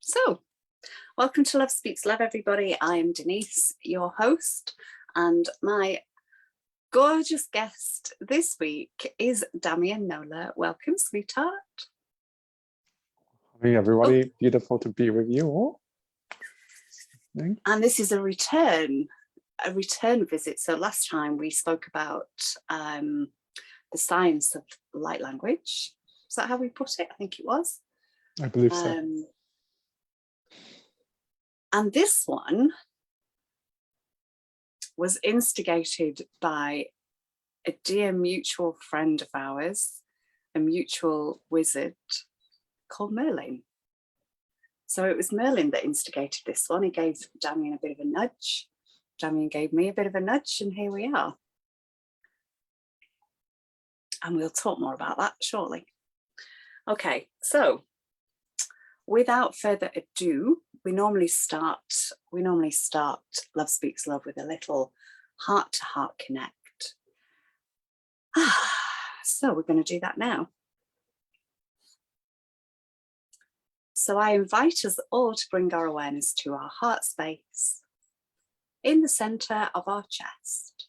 So, welcome to Love Speaks Love, everybody. I am Denise, your host, and my gorgeous guest this week is Damian Nola. Welcome, sweetheart. Hey everybody, beautiful to be with you all. And this is a return visit. So last time we spoke about the science of light language. Is that how we put it? I think it was. I believe so. And this one was instigated by a dear mutual friend of ours, a mutual wizard called Merlin. So it was Merlin that instigated this one. He gave Damian a bit of a nudge. Damian gave me a bit of a nudge, and here we are. And we'll talk more about that shortly. Okay, so without further ado, we normally start Love Speaks Love with a little heart-to-heart connect. So we're going to do that now. So I invite us all to bring our awareness to our heart space in the center of our chest.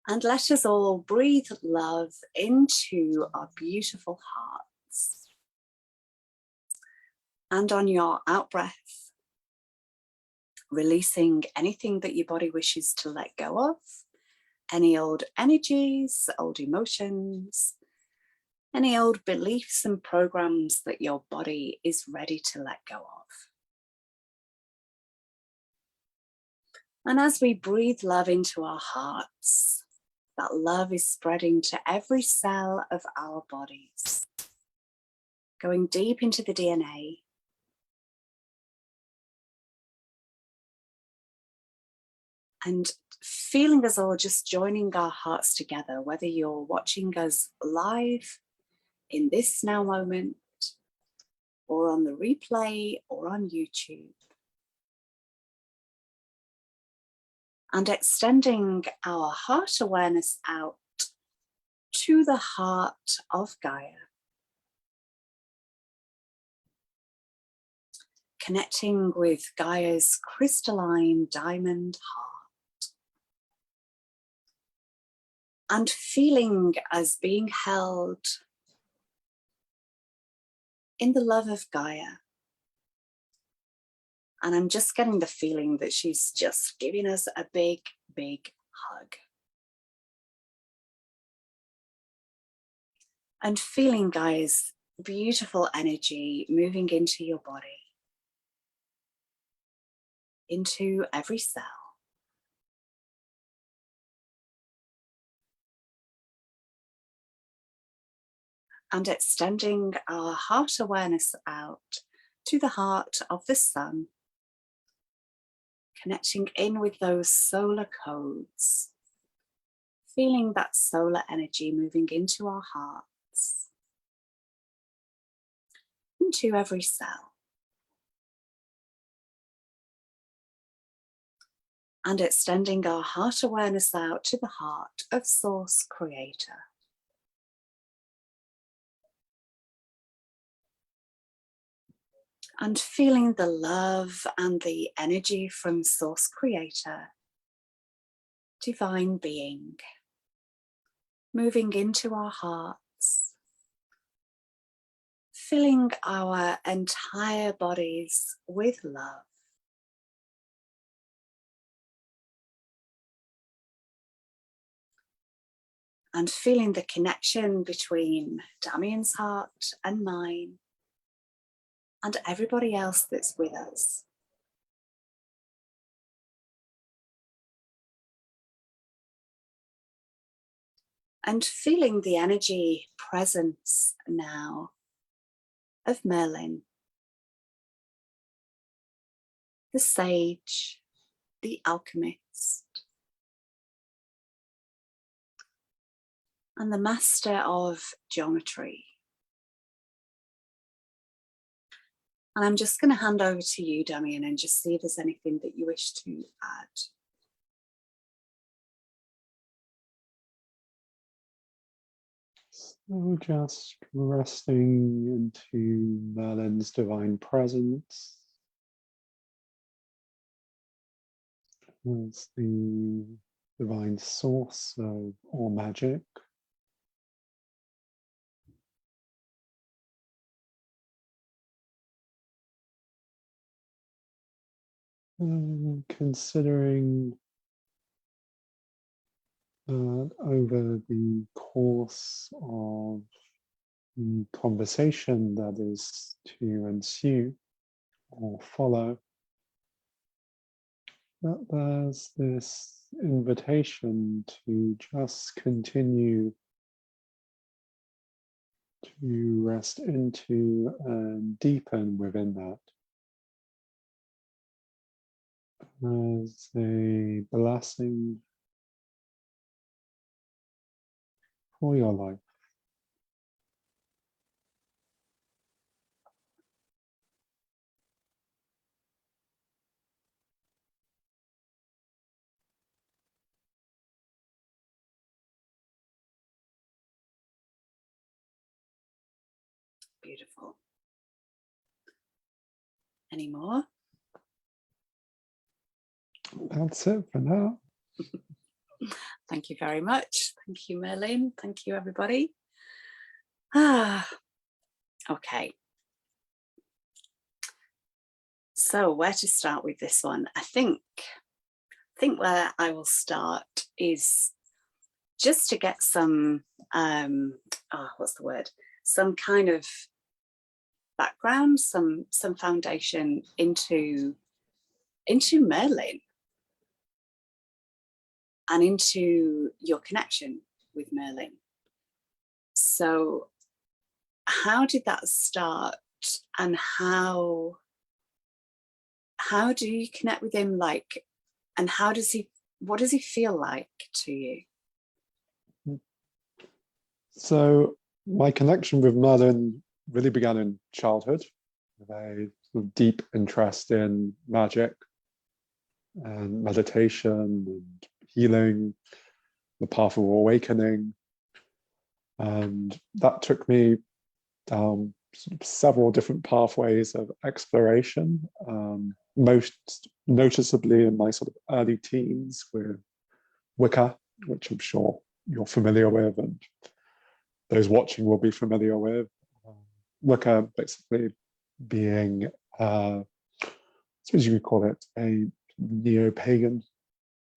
And let us all breathe love into our beautiful hearts. And on your out breath, releasing anything that your body wishes to let go of, any old energies, old emotions, any old beliefs and programs that your body is ready to let go of. And as we breathe love into our hearts, that love is spreading to every cell of our bodies, going deep into the DNA, and feeling us all just joining our hearts together, whether you're watching us live in this now moment, or on the replay, or on YouTube. And extending our heart awareness out to the heart of Gaia. Connecting with Gaia's crystalline diamond heart. And feeling as being held in the love of Gaia. And I'm just getting the feeling that she's just giving us a big, big hug. And feeling Gaia's beautiful energy moving into your body, into every cell. And extending our heart awareness out to the heart of the sun, connecting in with those solar codes, feeling that solar energy moving into our hearts, into every cell. And extending our heart awareness out to the heart of Source Creator. And feeling the love and the energy from Source Creator, Divine Being, moving into our hearts, filling our entire bodies with love. And feeling the connection between Damian's heart and mine, and everybody else that's with us. And feeling the energy presence now of Merlin, the sage, the alchemist, and the master of geometry. And I'm just going to hand over to you, Damian, and just see if there's anything that you wish to add. So just resting into Merlin's divine presence as the divine source of all magic. Considering that over the course of the conversation that is to ensue or follow, that there's this invitation to just continue to rest into and deepen within that as a blessing for your life. Beautiful. Any more? That's it for now. Thank you very much. Thank you, Merlin. Thank you, everybody. Okay. So where to start with this one? I think where I will start is just to get some, what's the word? Some kind of background, some foundation into Merlin and into your connection with Merlin. So how did that start, and how do you connect with him, like, and what does he feel like to you? So my connection with Merlin really began in childhood with a deep interest in magic and meditation and healing, the path of awakening. And that took me down sort of several different pathways of exploration, most noticeably in my sort of early teens with Wicca, which I'm sure you're familiar with and those watching will be familiar with. Wicca basically being, I suppose you could call it a neo-pagan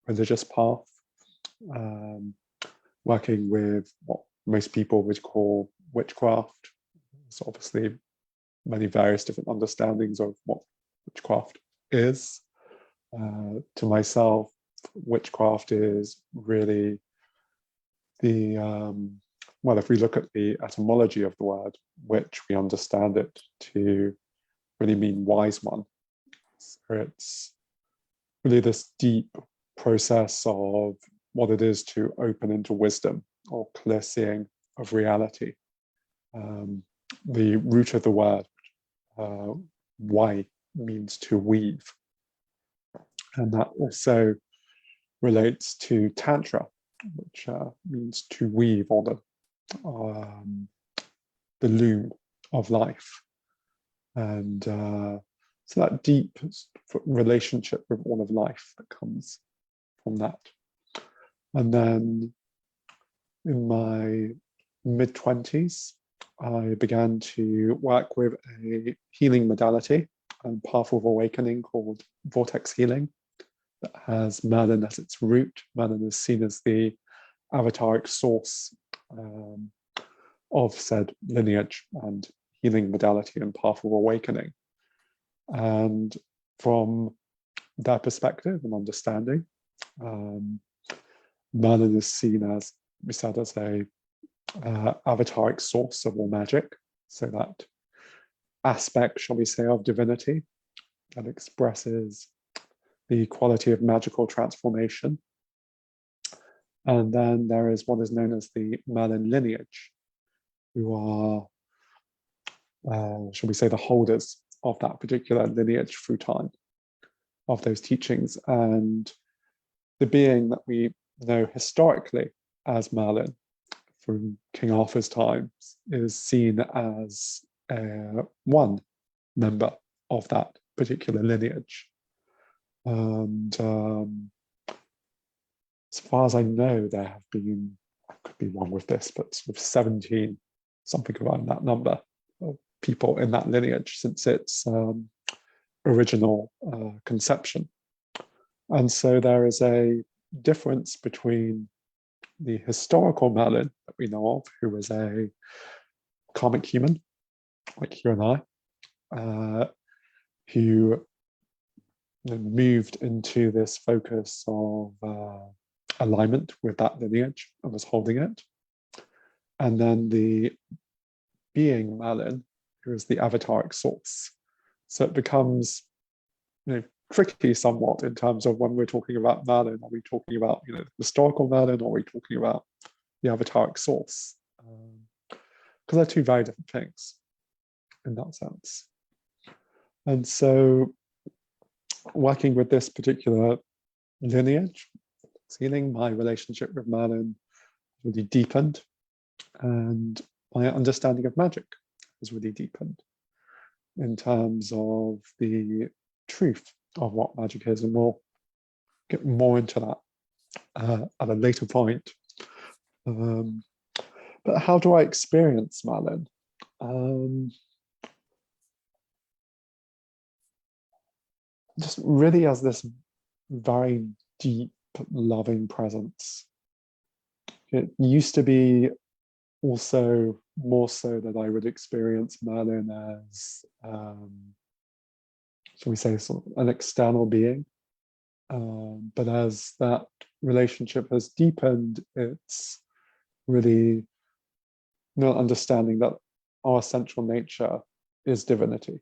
religious path, working with what most people would call witchcraft. There's obviously many various different understandings of what witchcraft is. To myself, witchcraft is really the, well, if we look at the etymology of the word witch, we understand it to really mean wise one. So it's really this deep process of what it is to open into wisdom or clear seeing of reality. The root of the word, wai, means to weave. And that also relates to tantra, which means to weave, or the loom of life. And so that deep relationship with all of life that comes from that. And then in my mid-20s, I began to work with a healing modality and path of awakening called vortex healing that has Merlin as its root. Merlin is seen as the avataric source of said lineage and healing modality and path of awakening. And from their perspective and understanding, Merlin is seen as, we said, as a avataric source of all magic. So that aspect, shall we say, of divinity that expresses the quality of magical transformation. And then there is what is known as the Merlin Lineage, who are, shall we say, the holders of that particular lineage through time, of those teachings. And the being that we know historically as Merlin from King Arthur's times, is seen as one member of that particular lineage. And as far as I know, there have been, I could be wrong with this, but sort of 17, something around that number of people in that lineage since its original conception. And so there is a difference between the historical Merlin that we know of, who was a karmic human, like you and I, who moved into this focus of alignment with that lineage and was holding it. And then the being Merlin, who is the avataric source. So it becomes tricky somewhat in terms of when we're talking about Merlin. Are we talking about historical Merlin, or are we talking about the avataric source? Because they're two very different things in that sense. And so working with this particular lineage, feeling my relationship with Merlin really deepened, and my understanding of magic has really deepened in terms of the truth of what magic is, and we'll get more into that at a later point. But how do I experience Merlin? Just really as this very deep, loving presence. It used to be also more so that I would experience Merlin as, shall we say, sort of an external being. But as that relationship has deepened, it's really not understanding that our essential nature is divinity.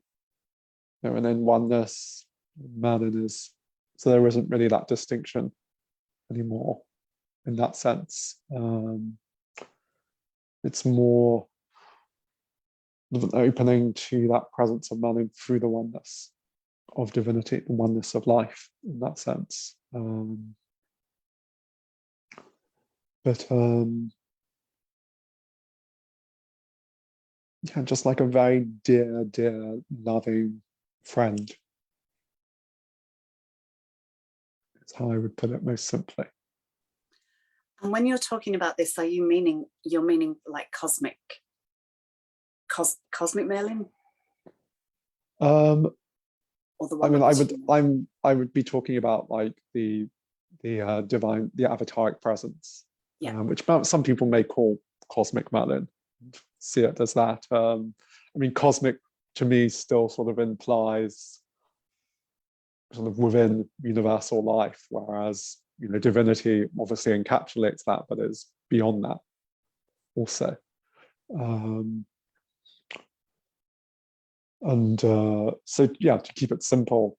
And in oneness, Merlin is, so there isn't really that distinction anymore in that sense. It's more of an opening to that presence of Merlin through the oneness of divinity, the oneness of life in that sense. Yeah, just like a very dear, dear, loving friend. That's how I would put it most simply. And when you're talking about this, are you meaning, you're meaning like cosmic Merlin? Or the one I would be talking about like the divine, the avataric presence, which some people may call cosmic Merlin. See it as that. I mean, cosmic to me still sort of implies sort of within universal life, whereas divinity obviously encapsulates that, but is beyond that also. So yeah, to keep it simple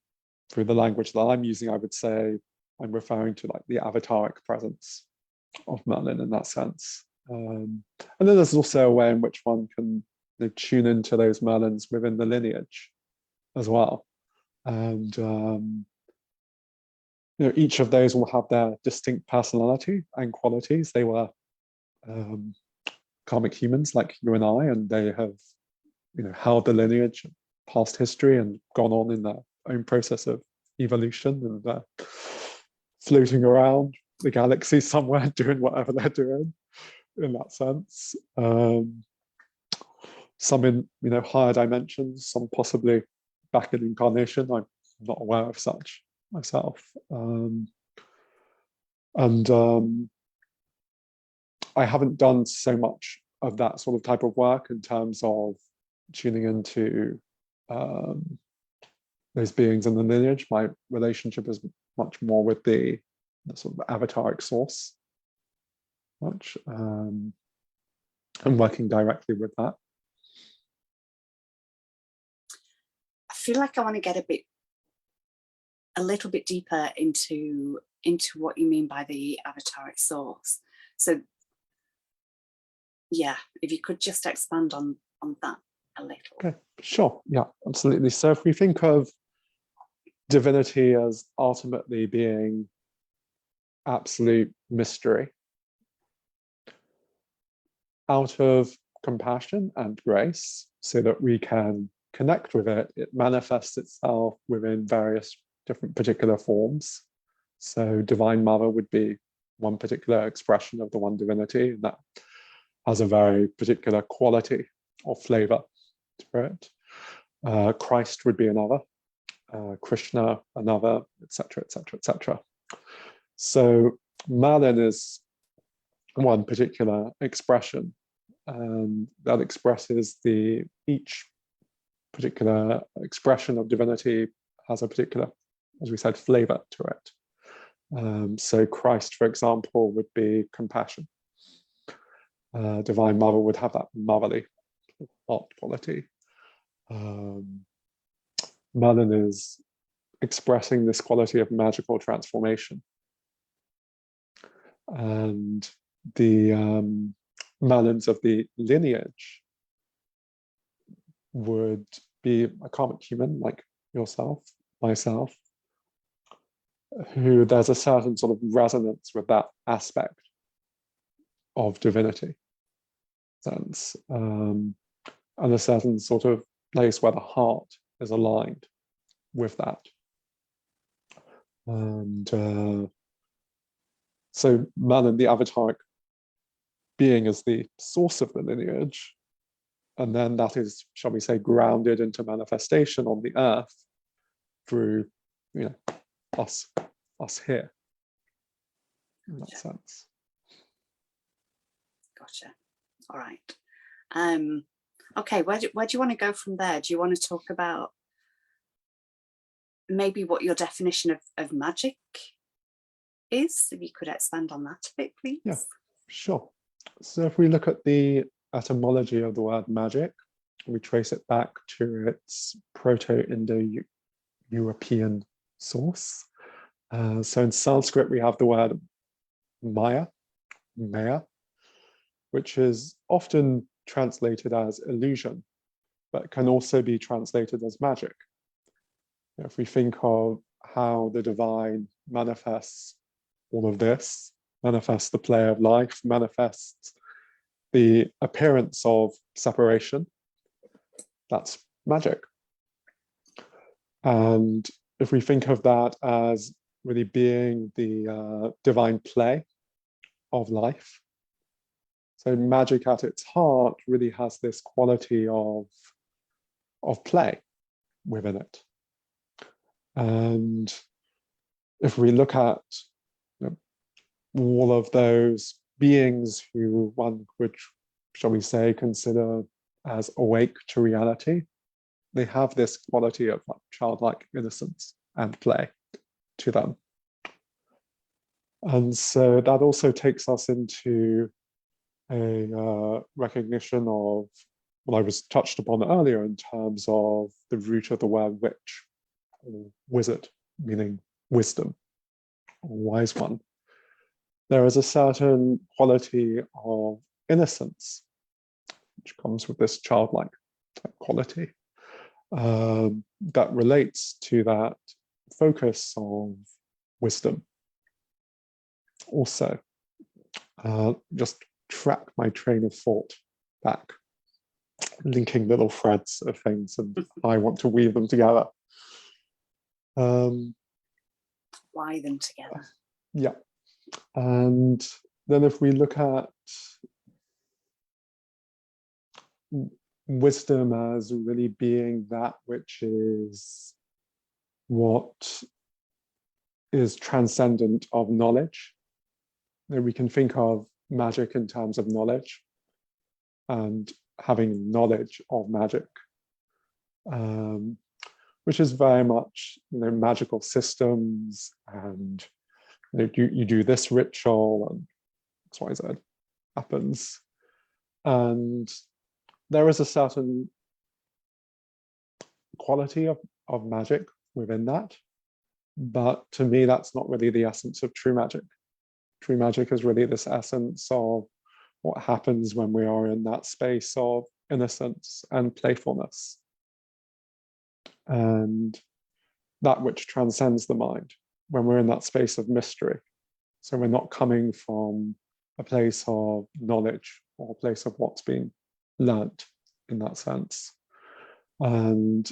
through the language that I'm using, I would say I'm referring to like the avataric presence of Merlin in that sense. And then there's also a way in which one can tune into those Merlins within the lineage as well. And each of those will have their distinct personality and qualities. They were karmic humans like you and I, and they have held the lineage, past history, and gone on in their own process of evolution, and floating around the galaxy somewhere doing whatever they're doing in that sense. Some in higher dimensions, some possibly back in incarnation. I'm not aware of such myself. I haven't done so much of that sort of type of work in terms of tuning into those beings in the lineage. My relationship is much more with the sort of avataric source, I'm working directly with that. I feel like I want to get a little bit deeper into what you mean by the avataric source. So yeah, if you could just expand on that a little. Okay, sure. Yeah, absolutely. So if we think of divinity as ultimately being absolute mystery, out of compassion and grace, so that we can connect with it, it manifests itself within various different particular forms. So Divine Mother would be one particular expression of the one divinity, and that has a very particular quality or flavor to it. Christ would be another, Krishna another, etc., etc., etc. So Merlin is one particular expression, and that expresses each particular expression of divinity has a particular, as we said, flavor to it. So Christ, for example, would be compassion. Divine Mother would have that motherly heart quality. Merlin is expressing this quality of magical transformation. And the Merlins of the lineage would be a karmic human like yourself, myself, who there's a certain sort of resonance with that aspect of divinity sense, and a certain sort of place where the heart is aligned with that. And so Merlin, the avataric being, is the source of the lineage, and then that is, shall we say, grounded into manifestation on the earth through, us here, in that sense. Gotcha. All right. Okay, where do you want to go from there? Do you want to talk about maybe what your definition of magic is? If you could expand on that a bit, please. Yeah, sure. So if we look at the etymology of the word magic, we trace it back to its Proto-Indo-European source. So in Sanskrit, we have the word maya, which is often translated as illusion, but can also be translated as magic. If we think of how the divine manifests all of this, manifests the play of life, manifests the appearance of separation, that's magic. And if we think of that as really being the divine play of life, so magic at its heart really has this quality of play within it. And if we look at all of those beings who one would, shall we say, consider as awake to reality, they have this quality of childlike innocence and play to them. And so that also takes us into a recognition of what I was touched upon earlier in terms of the root of the word witch, or wizard, meaning wisdom, or wise one. There is a certain quality of innocence, which comes with this childlike type quality, that relates to that focus of wisdom. Also, just track my train of thought back, linking little threads of things, and I want to weave them together. Why them together? Yeah. And then if we look at wisdom as really being that which is what is transcendent of knowledge, then we can think of magic in terms of knowledge and having knowledge of magic, which is very much magical systems, and you do this ritual and XYZ happens. And there is a certain quality of magic within that. But to me, that's not really the essence of true magic. True magic is really this essence of what happens when we are in that space of innocence and playfulness, and that which transcends the mind, when we're in that space of mystery. So we're not coming from a place of knowledge or a place of what's being learnt in that sense. And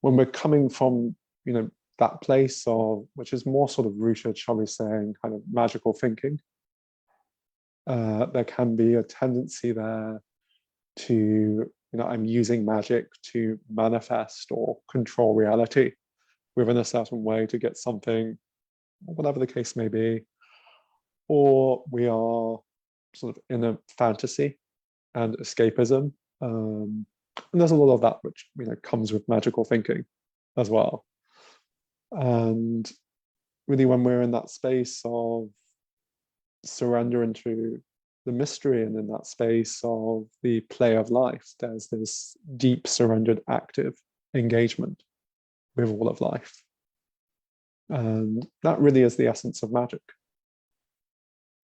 when we're coming from, that place of, which is more sort of rooted, shall we say, in kind of magical thinking, there can be a tendency there to, I'm using magic to manifest or control reality within a certain way to get something, whatever the case may be. Or we are sort of in a fantasy and escapism. And there's a lot of that which comes with magical thinking as well. And really, when we're in that space of surrender into the mystery and in that space of the play of life, there's this deep, surrendered, active engagement with all of life. And that really is the essence of magic.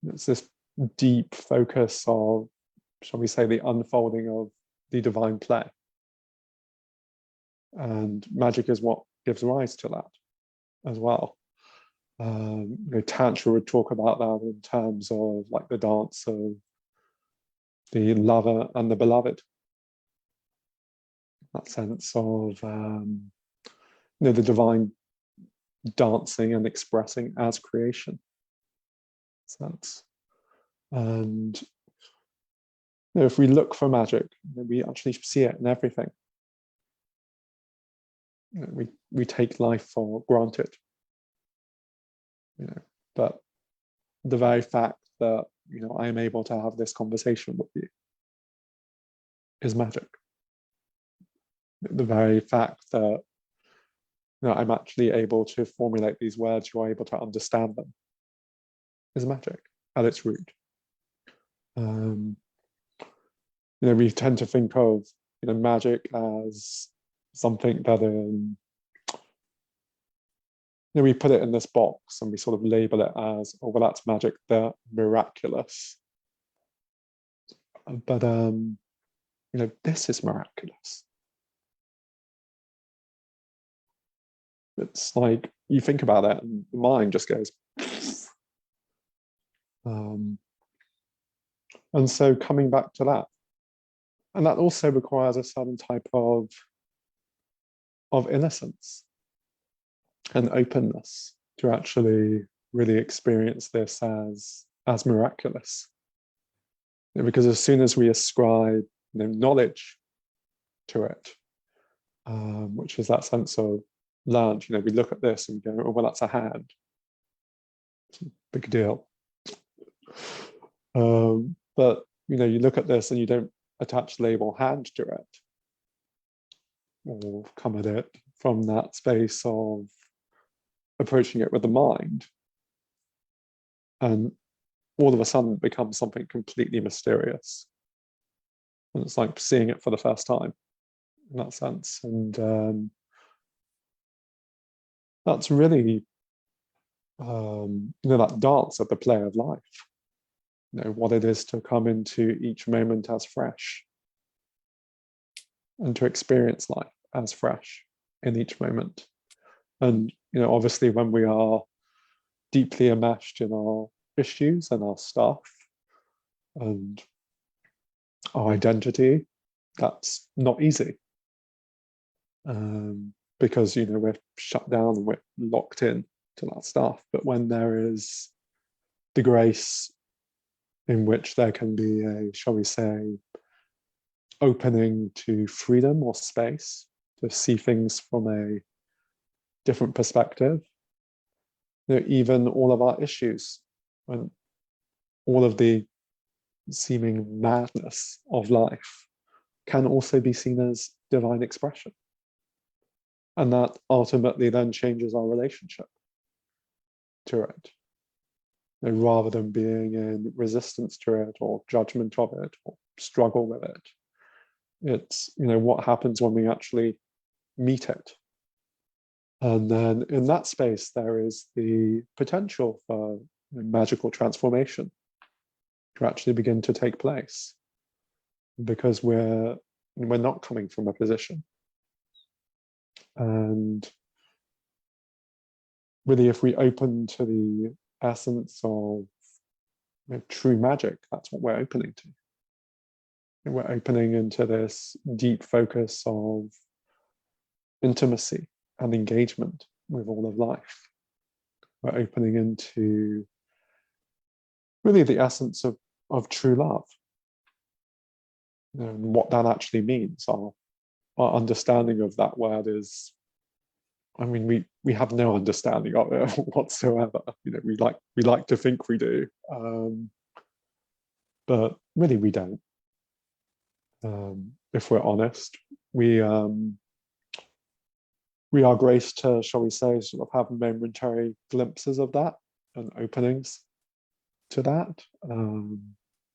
It's this deep focus of, shall we say, the unfolding of the divine play. And magic is what gives rise to that as well. Tantra would talk about that in terms of like the dance of the lover and the beloved. That sense of the divine dancing and expressing as creation. Sense. And if we look for magic, we actually see it in everything. We take life for granted. But the very fact that I am able to have this conversation with you is magic. The very fact that I'm actually able to formulate these words, you're able to understand them, is magic at its root. We tend to think of magic as something that we put it in this box and we sort of label it as, oh, well, that's magic, the miraculous. But this is miraculous. It's like you think about it and the mind just goes. And so coming back to that, and that also requires a certain type of innocence and openness to actually really experience this as miraculous. Because as soon as we ascribe knowledge to it, which is that sense of learned, we look at this and go, oh, well, that's a hand. It's a big deal. But you look at this and you don't attach the label hand to it, or come at it from that space of approaching it with the mind, and all of a sudden it becomes something completely mysterious, and it's like seeing it for the first time in that sense. And that's really that dance of the play of life, what it is to come into each moment as fresh and to experience life as fresh in each moment. And obviously when we are deeply enmeshed in our issues and our stuff and our identity, that's not easy, because we're shut down and we're locked in to that stuff. But when there is the grace in which there can be a, shall we say, opening to freedom or space to see things from a different perspective, even all of our issues and all of the seeming madness of life can also be seen as divine expression. And that ultimately then changes our relationship to it. Rather than being in resistance to it or judgment of it or struggle with it. It's, what happens when we actually meet it. And then in that space, there is the potential for magical transformation to actually begin to take place, because we're not coming from a position. And really, if we open to the essence of true magic, that's what we're opening to. We're opening into this deep focus of intimacy and engagement with all of life. We're opening into really the essence of true love, and what that actually means. Our understanding of that word is, I mean, we have no understanding of it whatsoever. We like to think we do, but really we don't. If we're honest, we are graced to, shall we say, sort of have momentary glimpses of that and openings to that,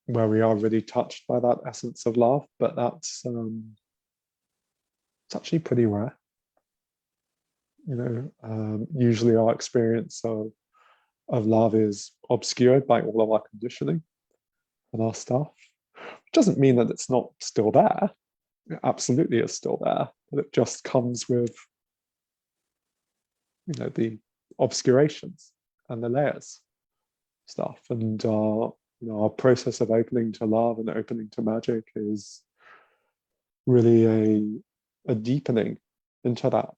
where we are really touched by that essence of love. But that's it's actually pretty rare. Usually our experience of love is obscured by all of our conditioning and our stuff. Which doesn't mean that it's not still there. It absolutely is still there, but it just comes with the obscurations and the layers stuff. And our process of opening to love and opening to magic is really a deepening into that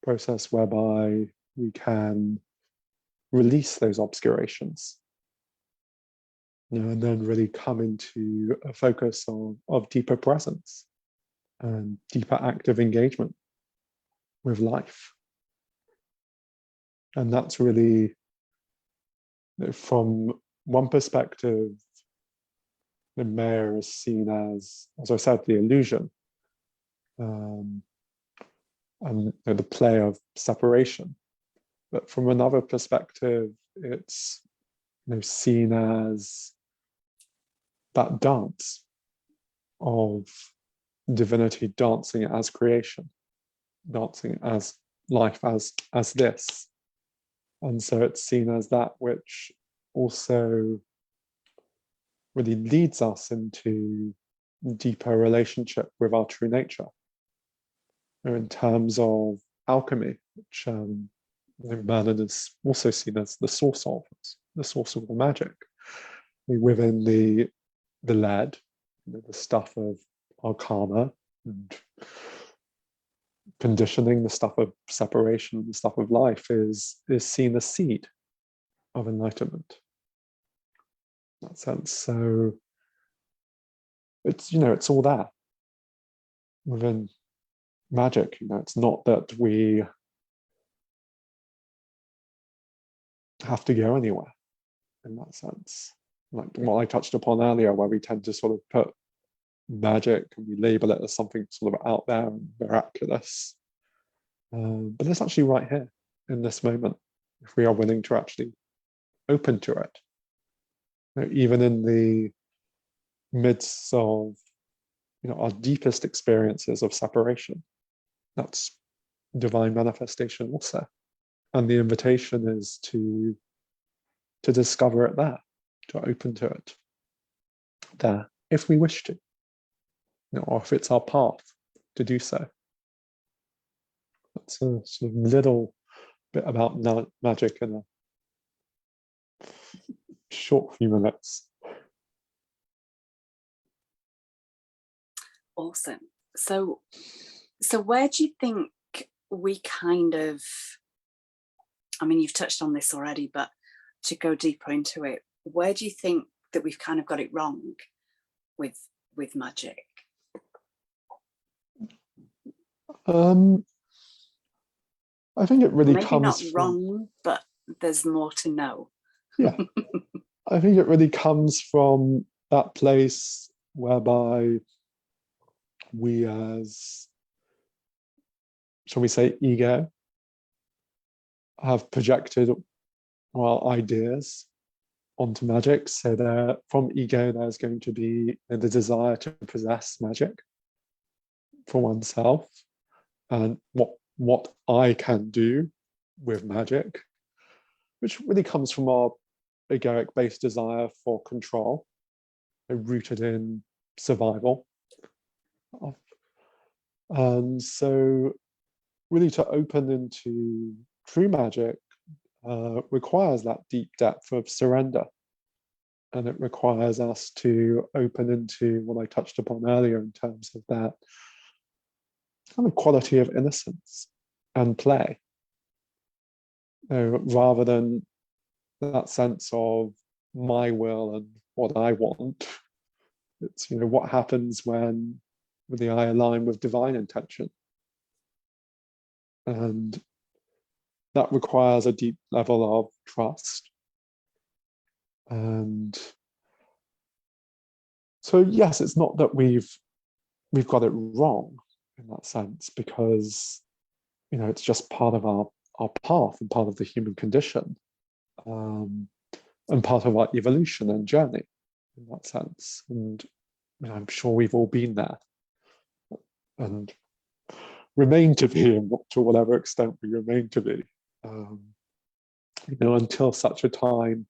process, whereby we can release those obscurations, and then really come into a focus of deeper presence and deeper active engagement with life. And that's really, from one perspective, the Maya is seen as I said, the illusion, and the play of separation. But from another perspective, it's seen as that dance of divinity, dancing as creation, dancing as life, as this. And so it's seen as that which also really leads us into deeper relationship with our true nature. In terms of alchemy, which Merlin is also seen as the source of all magic. Within the lead, the stuff of our karma and conditioning, the stuff of separation, the stuff of life is seen as seed of enlightenment. In that sense, so it's all there within magic. It's not that we have to go anywhere in that sense. Like what I touched upon earlier, where we tend to sort of put magic and we label it as something sort of out there and miraculous. But it's actually right here in this moment, if we are willing to actually open to it. Even in the midst of our deepest experiences of separation, that's divine manifestation also. And the invitation is to discover it there, to open to it there, if we wish to, or if it's our path to do so. That's a sort of little bit about magic in a short few minutes. Awesome. So where do you think we kind of, I mean, you've touched on this already, but to go deeper into it, where do you think that we've kind of got it wrong with magic? I think it really maybe comes not from, wrong, but there's more to know. Yeah, I think it really comes from that place whereby we, as, shall we say, ego, have projected our ideas onto magic. So there, from ego, there's going to be the desire to possess magic for oneself, and what I can do with magic, which really comes from our egoic-based desire for control, rooted in survival. And so really to open into true magic requires that deep depth of surrender and it requires us to open into what I touched upon earlier in terms of that kind of quality of innocence and play, rather than that sense of my will and what I want. It's, what happens when the eye align with divine intention. And that requires a deep level of trust. And so, yes, it's not that we've got it wrong in that sense, because, it's just part of our path and part of the human condition, and part of our evolution and journey in that sense. And I'm sure we've all been there and remain to be, and to whatever extent we remain to be, until such a time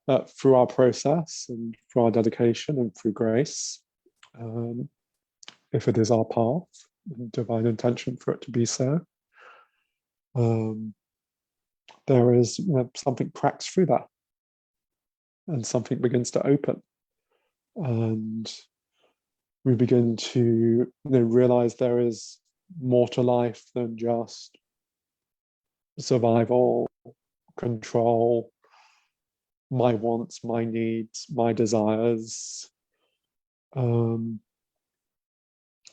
that through our process and through our dedication and through grace, if it is our path and divine intention for it to be so, there is something cracks through that, and something begins to open, and we begin to realize there is more to life than just survival, control, my wants, my needs, my desires. And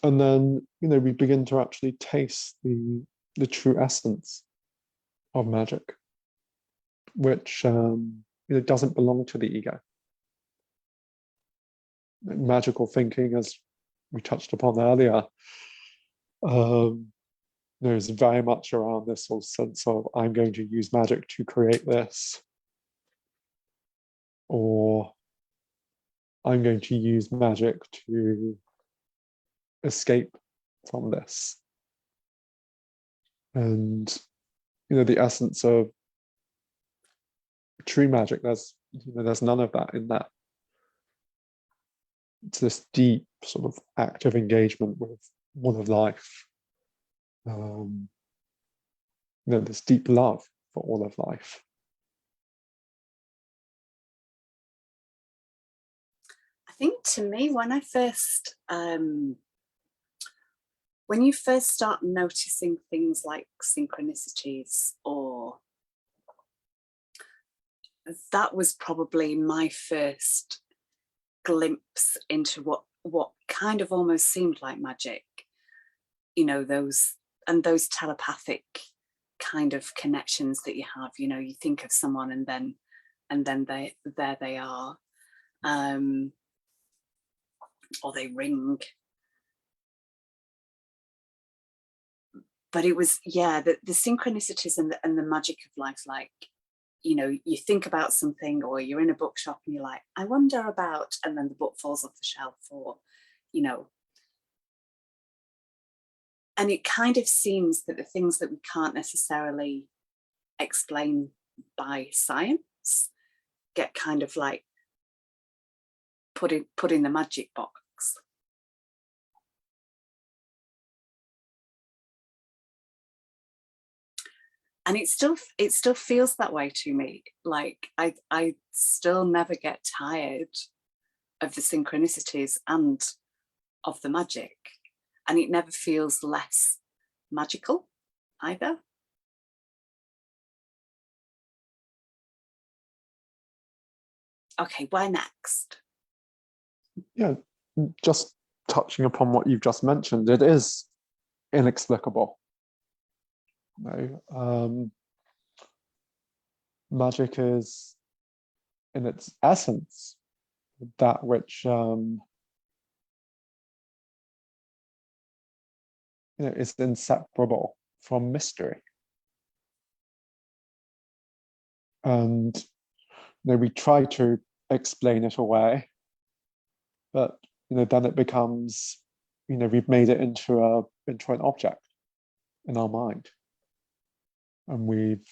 then, we begin to actually taste the true essence of magic, which doesn't belong to the ego. Magical thinking, as we touched upon earlier, is very much around this sort of sense of, I'm going to use magic to create this, or I'm going to use magic to escape from this. And the essence of true magic, there's none of that in that. It's this deep sort of active engagement with one of life. This deep love for all of life. I think, to me, when you first start noticing things like synchronicities, or that was probably my first glimpse into what kind of almost seemed like magic, those telepathic kind of connections that you have. You think of someone and then there they are, or they ring. But it was, the synchronicities and the magic of life, like, you think about something, or you're in a bookshop and you're like, I wonder about, and then the book falls off the shelf, or, and it kind of seems that the things that we can't necessarily explain by science get kind of like put in the magic box. And it still feels that way to me. Like I still never get tired of the synchronicities and of the magic, and it never feels less magical either. Okay, where next? Yeah, just touching upon what you've just mentioned, it is inexplicable. Magic is, in its essence, that which is inseparable from mystery. And we try to explain it away, but then it becomes, we've made it into an object in our mind, and we've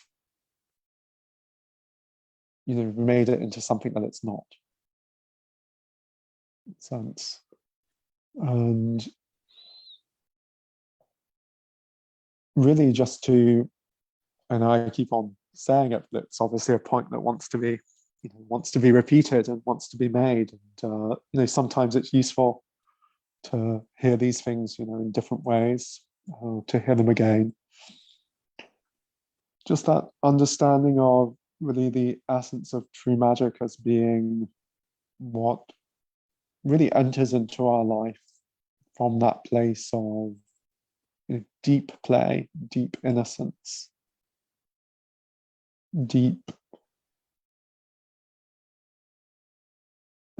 made it into something that it's not. Sense. And really, just to, and I keep on saying it, but it's obviously a point that wants to be wants to be repeated and wants to be made. And sometimes it's useful to hear these things, in different ways, to hear them again. Just that understanding of really the essence of true magic as being what really enters into our life from that place of deep play, deep innocence, deep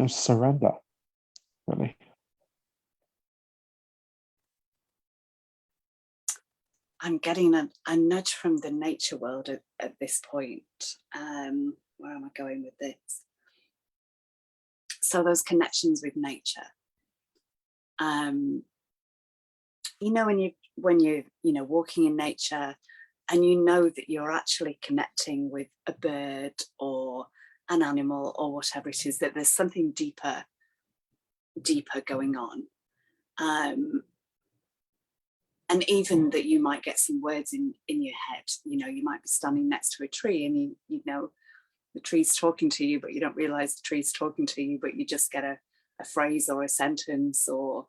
surrender, really. I'm getting a nudge from the nature world at this point. Where am I going with this? So those connections with nature. When you're walking in nature, and that you're actually connecting with a bird or an animal or whatever it is, that there's something deeper going on. And even that you might get some words in your head. You might be standing next to a tree and you know the tree's talking to you, but you don't realize the tree's talking to you, but you just get a phrase or a sentence or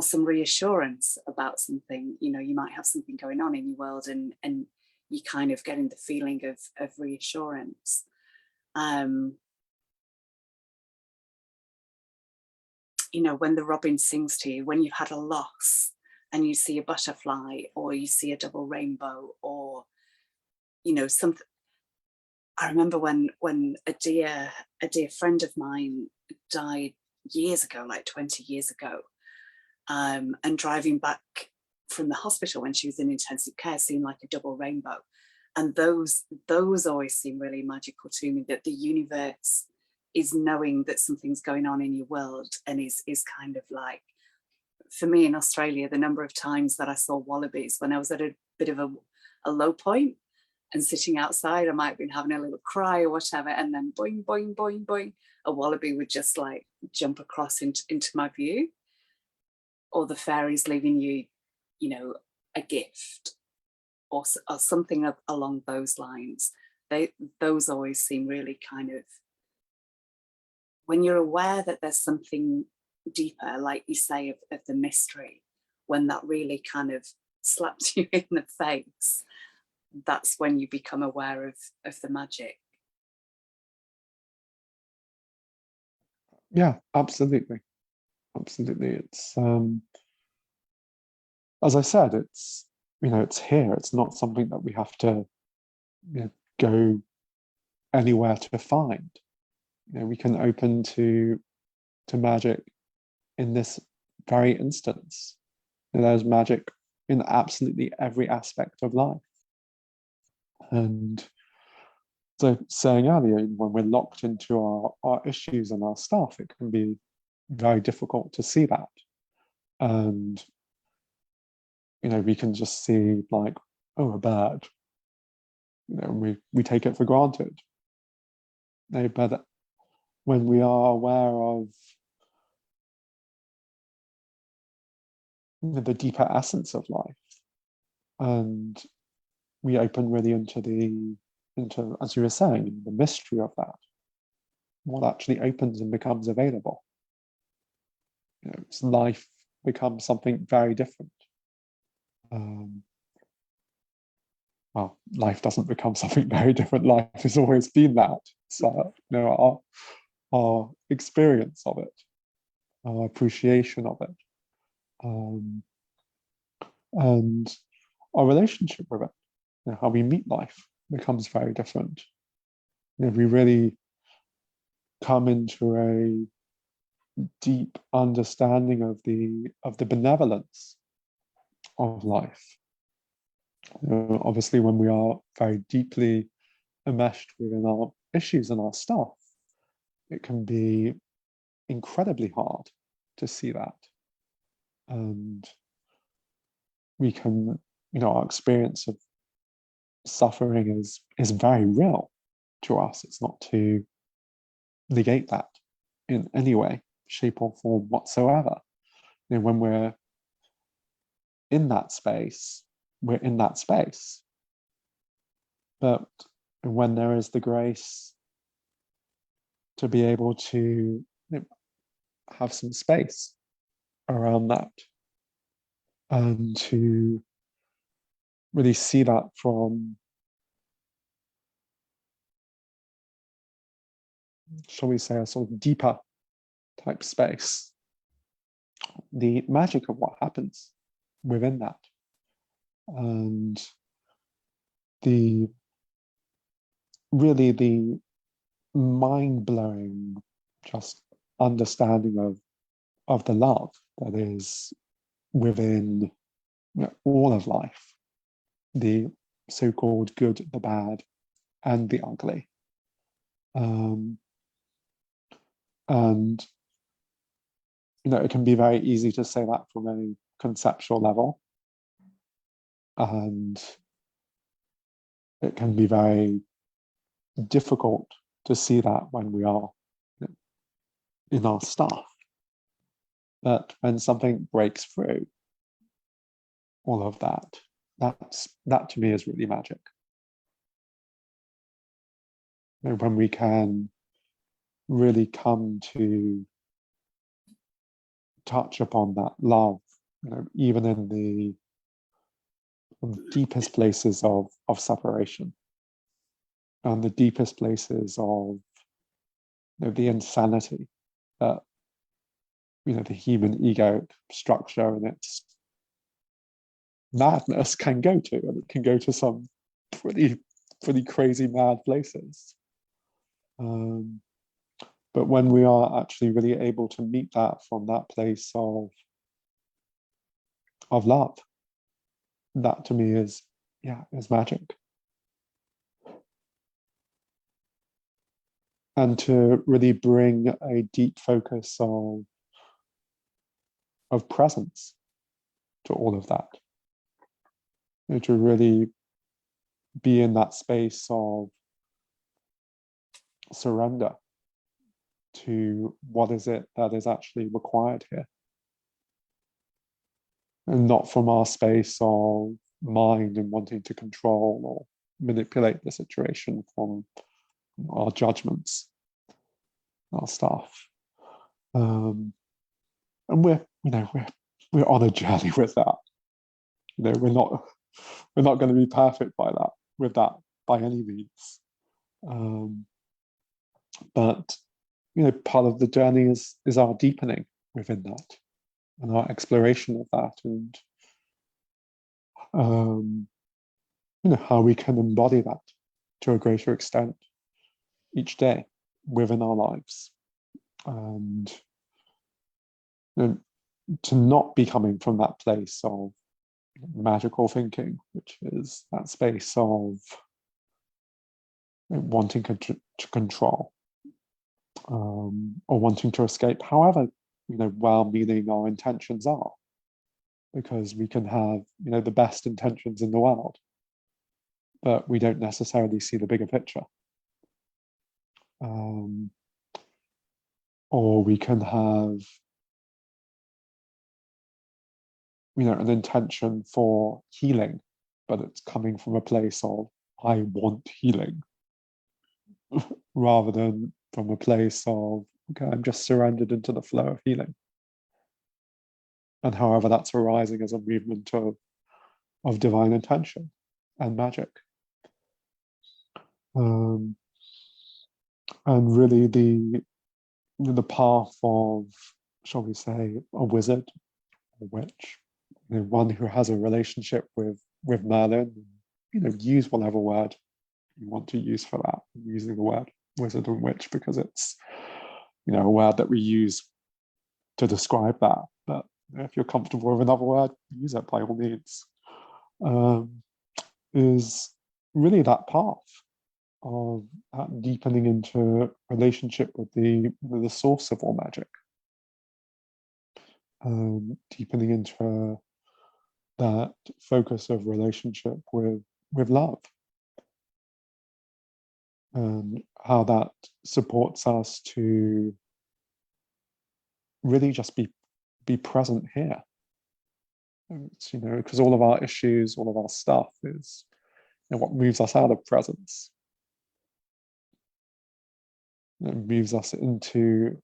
some reassurance about something. You might have something going on in your world and you kind of getting the feeling of reassurance. When the robin sings to you, when you've had a loss and you see a butterfly or you see a double rainbow or something. I remember when a dear friend of mine died years ago, like 20 years ago, and driving back from the hospital when she was in intensive care, seeing like a double rainbow. And those always seem really magical to me, that the universe is knowing that something's going on in your world and is kind of like, for me in Australia, the number of times that I saw wallabies when I was at a bit of a low point and sitting outside, I might have been having a little cry or whatever, and then boing, boing, boing, boing, a wallaby would just like jump across into my view. Or the fairies leaving you, a gift or something along those lines. Those always seem really kind of, when you're aware that there's something deeper, like you say, of the mystery, when that really kind of slaps you in the face, that's when you become aware of the magic. Yeah, absolutely. It's as I said, it's it's here. It's not something that we have to go anywhere to find. We can open to magic in this very instance. There's magic in absolutely every aspect of life. And so saying earlier, when we're locked into our issues and our stuff, it can be very difficult to see that. And we can just see like, oh, a bird. We take it for granted. But when we are aware of the deeper essence of life, and we open really into, as you were saying, the mystery of that, what actually opens and becomes available. Life becomes something very different. Well, life doesn't become something very different. Life has always been that. So, our experience of it, our appreciation of it, and our relationship with it, how we meet life becomes very different. We really come into a deep understanding of the benevolence of life. Obviously, when we are very deeply enmeshed within our issues and our stuff, it can be incredibly hard to see that. And we can, our experience of suffering is very real to us. It's not to negate that in any way, shape, or form whatsoever. When we're in that space, we're in that space. But when there is the grace to be able to have some space around that, and to really see that from, shall we say, a sort of deeper type space, the magic of what happens within that, and the mind-blowing just understanding of the love that is within all of life, the so-called good, the bad, and the ugly. And it can be very easy to say that from a conceptual level, and it can be very difficult to see that when we are in our stuff. But when something breaks through all of that, that to me is really magic. When we can really come to touch upon that love, even in the deepest places of separation, and the deepest places of the insanity that the human ego structure and its madness can go to, and it can go to some pretty crazy mad places. But when we are actually really able to meet that from that place of love, that to me is magic. And to really bring a deep focus of presence to all of that. To really be in that space of surrender to what is it that is actually required here. And not from our space of mind and wanting to control or manipulate the situation from our judgments, our stuff. And we're on a journey with that. We're not going to be perfect with that by any means. But part of the journey is our deepening within that, and our exploration of that, and how we can embody that to a greater extent each day within our lives, and to not be coming from that place of magical thinking, which is that space of wanting to control, or wanting to escape, however well-meaning our intentions are, because we can have the best intentions in the world, but we don't necessarily see the bigger picture. Or we can have an intention for healing, but it's coming from a place of I want healing, rather than from a place of okay, I'm just surrendered into the flow of healing. And however that's arising as a movement of divine intention and magic. And really the path of, shall we say, a wizard, a witch, one who has a relationship with Merlin, use whatever word you want to use for that. I'm using the word wizard and witch because it's a word that we use to describe that, but if you're comfortable with another word, use it by all means. Is really that path of that deepening into relationship with the source of all magic, deepening into that focus of relationship with love, and how that supports us to really just be present here. It's, because all of our issues, all of our stuff is what moves us out of presence. it moves us into,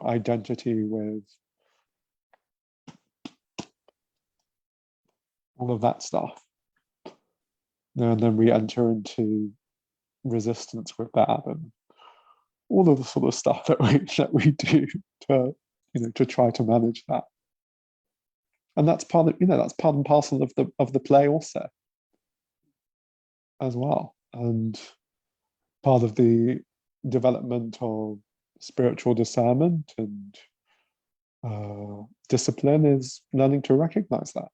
identity with all of that stuff. And then we enter into resistance with that, and all of the sort of stuff that we do to try to manage that. And that's part of that's part and parcel of the play also, as well. And part of the development of spiritual discernment and discipline is learning to recognize that.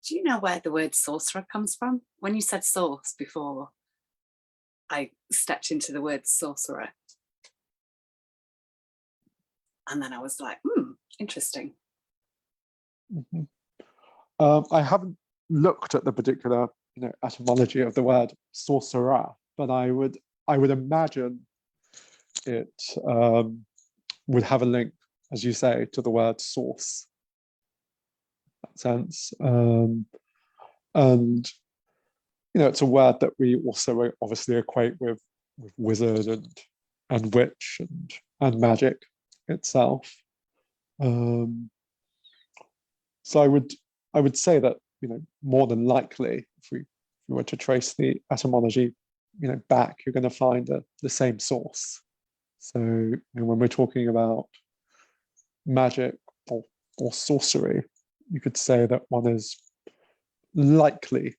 Do you know where the word sorcerer comes from? When you said source before, I stepped into the word sorcerer. And then I was like, interesting. Mm-hmm. I haven't looked at the particular etymology of the word sorcerer, but I would imagine it would have a link, as you say, to the word source. In that sense, and it's a word that we also obviously equate with wizard and witch and magic itself. So I would say that more than likely, if we were to trace the etymology back, you're going to find the same source. So when we're talking about magic or sorcery, you could say that one is likely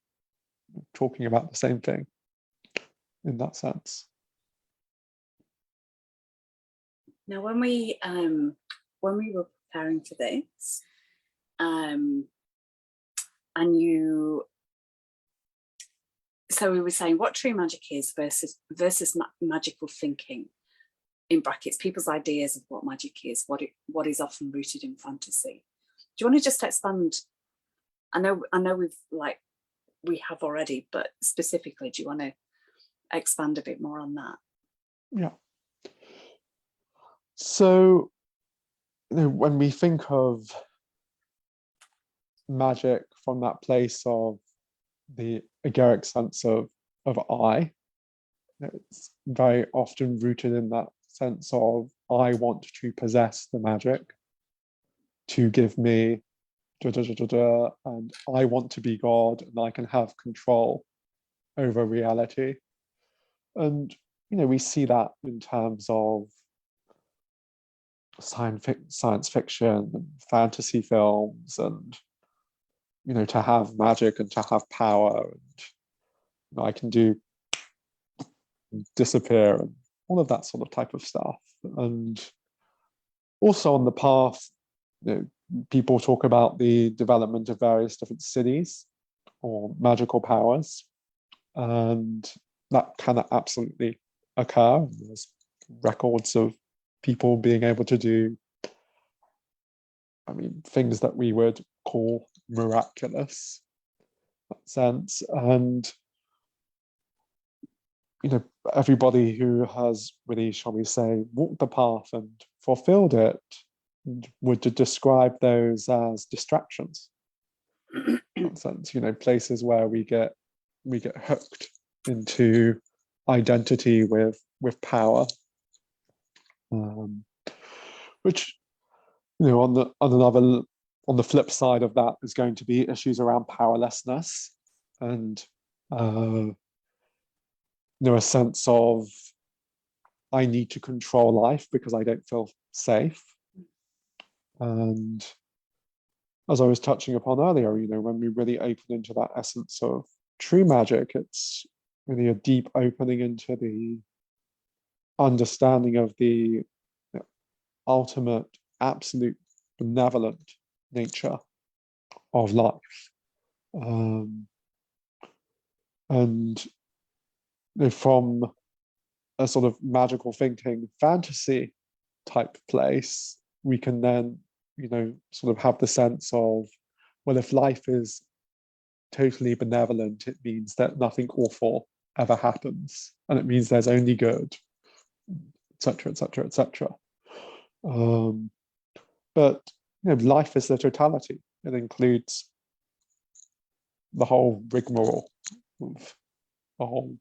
talking about the same thing in that sense. Now, when we were preparing for this, so we were saying what true magic is versus magical thinking, in brackets, people's ideas of what magic is, what is often rooted in fantasy. Do you want to just expand? I know we have already, but specifically, do you want to expand a bit more on that? Yeah. So, when we think of magic from that place of the agoric sense of I, it's very often rooted in that sense of I want to possess the magic to give me and I want to be God and I can have control over reality. And we see that in terms of science fiction and fantasy films, and to have magic and to have power, and I can do disappear and all of that sort of type of stuff. And also on the path, people talk about the development of various different cities or magical powers, and that can absolutely occur. There's records of people being able to do, things that we would call miraculous in that sense. And everybody who has really, shall we say, walked the path and fulfilled it would describe those as distractions. In that sense, places where we get hooked into identity with power, which on the flip side of that is going to be issues around powerlessness and a sense of I need to control life because I don't feel safe. And as I was touching upon earlier, when we really open into that essence of true magic, it's really a deep opening into the understanding of the ultimate, absolute, benevolent nature of life. And from a sort of magical thinking fantasy type place, we can then sort of have the sense of, well, if life is totally benevolent, it means that nothing awful ever happens, and it means there's only good, etc., etc., etc. But life is the totality. It includes the whole rigmarole of the whole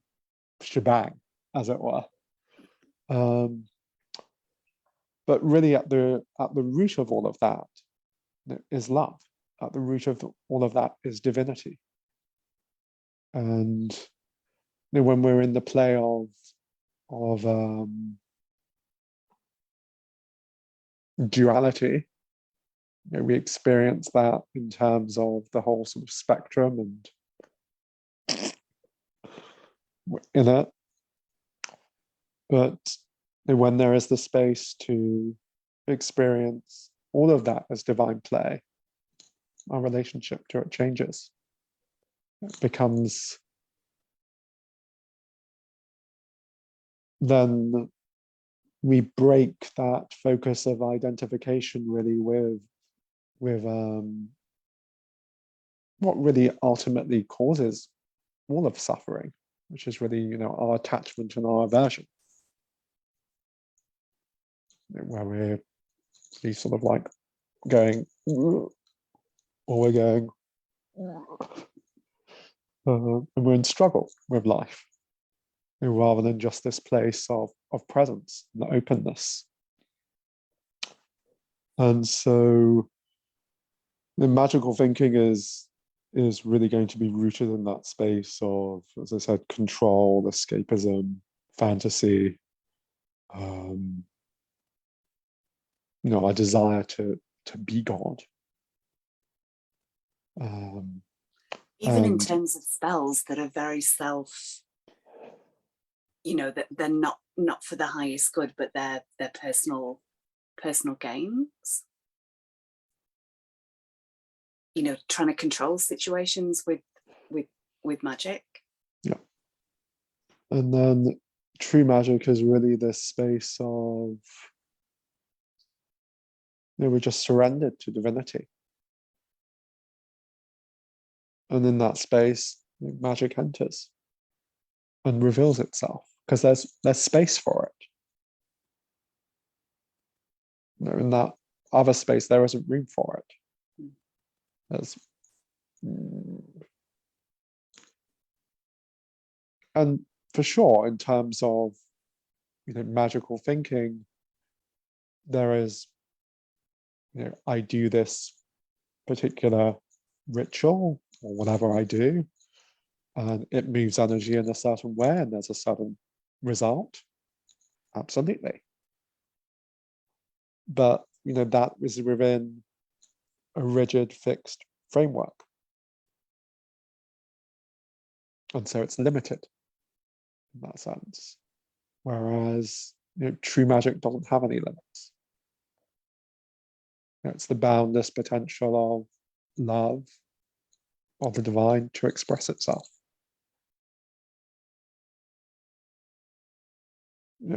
shebang, as it were. But really, at the root of all of that is love. At the root of all of that is divinity. And when we're in the play of duality, we experience that in terms of the whole sort of spectrum and in it. But when there is the space to experience all of that as divine play, our relationship to it changes. It becomes, then we break that focus of identification really with what really ultimately causes all of suffering, which is really, our attachment and our aversion, where we're sort of like going, or we're going, and we're in struggle with life, rather than just this place of presence and openness. And so the magical thinking is really going to be rooted in that space of, as I said, control, escapism, fantasy, our desire to be God. Even in terms of spells that are very self, that they're not for the highest good, but they're personal gains. Trying to control situations with magic. Yeah. And then true magic is really this space of, we're just surrendered to divinity. And in that space, magic enters and reveals itself, because there's space for it. In that other space, there isn't room for it. And for sure, in terms of magical thinking, there is, I do this particular ritual or whatever I do, and it moves energy in a certain way, and there's a certain result. Absolutely. But that is within a rigid, fixed framework. And so it's limited in that sense. Whereas true magic doesn't have any limits. It's the boundless potential of love, of the divine, to express itself.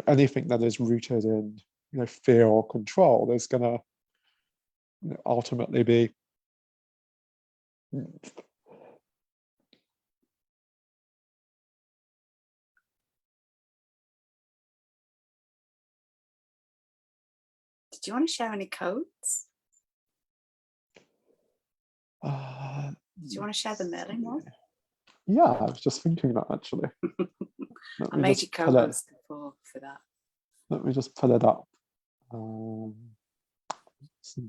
Anything that is rooted in fear or control is going to ultimately be Do you want to share any codes? Do you want to share the Merlin one? Yeah, I was just thinking that actually. I made you co-host before for that. Let me just pull it up. You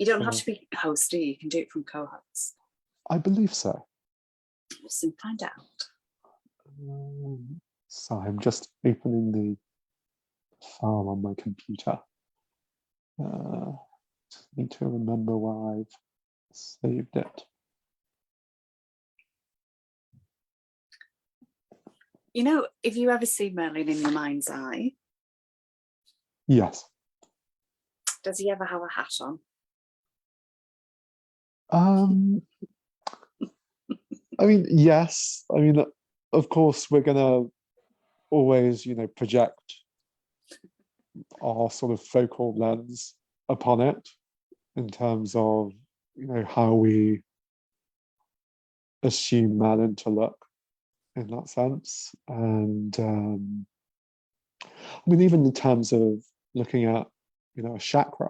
don't have to be host, do you? You can do it from co-host. I believe so. We'll soon find out. So I'm just opening the file on my computer. Just need to remember where I've saved it. If you ever see Merlin in your mind's eye. Yes. Does he ever have a hat on? I mean, yes. I mean, of course, we're gonna always, project our sort of focal lens upon it in terms of, how we assume Merlin to look in that sense. And I mean, even in terms of looking at, a chakra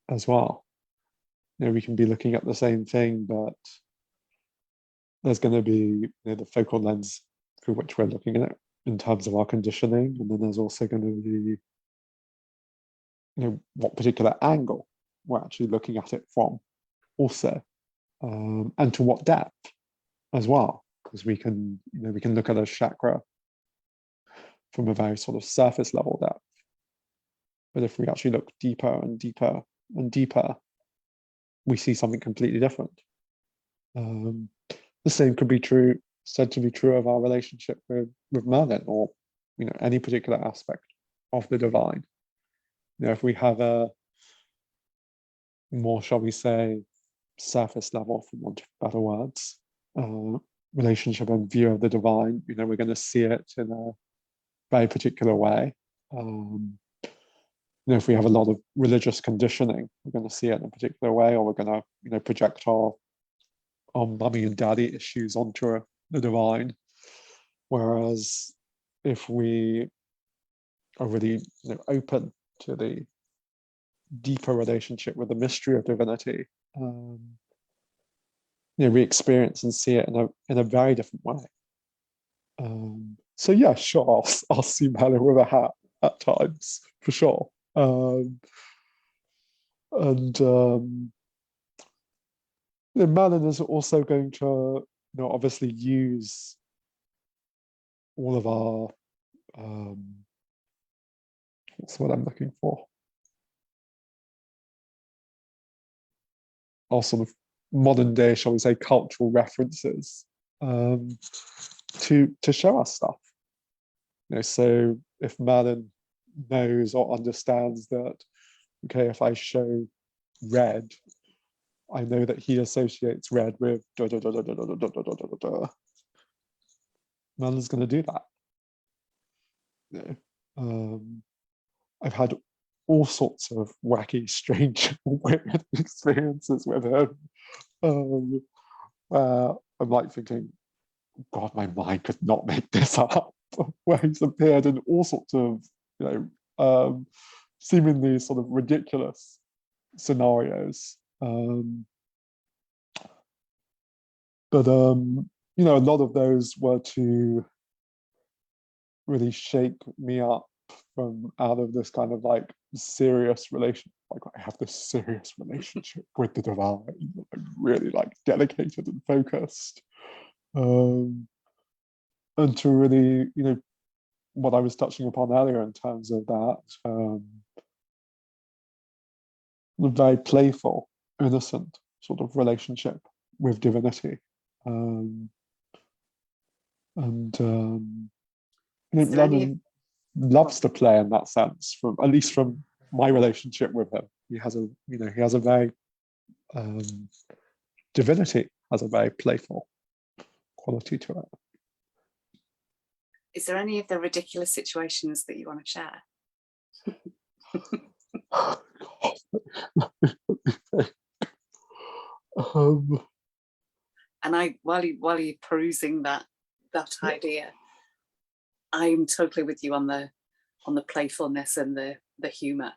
as well. We can be looking at the same thing, but there's going to be, the focal lens through which we're looking at it in terms of our conditioning, and then there's also going to be, what particular angle we're actually looking at it from also, and to what depth as well, because we can look at a chakra from a very sort of surface level depth, but if we actually look deeper and deeper and deeper, we see something completely different. The same could be said to be true of our relationship with Merlin, or any particular aspect of the divine. If we have a more, shall we say, surface level, for want of better words, relationship and view of the divine, we're going to see it in a very particular way. If we have a lot of religious conditioning, we're going to see it in a particular way, or we're going to project our mummy and daddy issues onto the divine. Whereas if we are really open to the deeper relationship with the mystery of divinity, we experience and see it in a very different way. So yeah, sure, I'll see Merlin with a hat at times, for sure. Merlin is also going to, obviously use all of our, what's what I'm looking for? Our sort of modern day, shall we say, cultural references, to show us stuff. So if Merlin knows or understands that, okay, if I show red, I know that he associates red with da da da da da da da da da da da. Merlin's going to do that. I've had all sorts of wacky, strange, weird experiences with him, where I'm like thinking, God, my mind could not make this up. Where he's appeared in all sorts of, seemingly sort of ridiculous scenarios. But a lot of those were to really shake me up from out of this kind of like serious relation. Like, I have this serious relationship with the divine. I'm really like dedicated and focused. And to really, what I was touching upon earlier in terms of that, very playful, innocent sort of relationship with divinity. Merlin loves to play in that sense, at least from my relationship with him. He has a very, divinity has a very playful quality to it. Is there any of the ridiculous situations that you want to share? And while you're perusing that idea, I'm totally with you on the playfulness and the humour.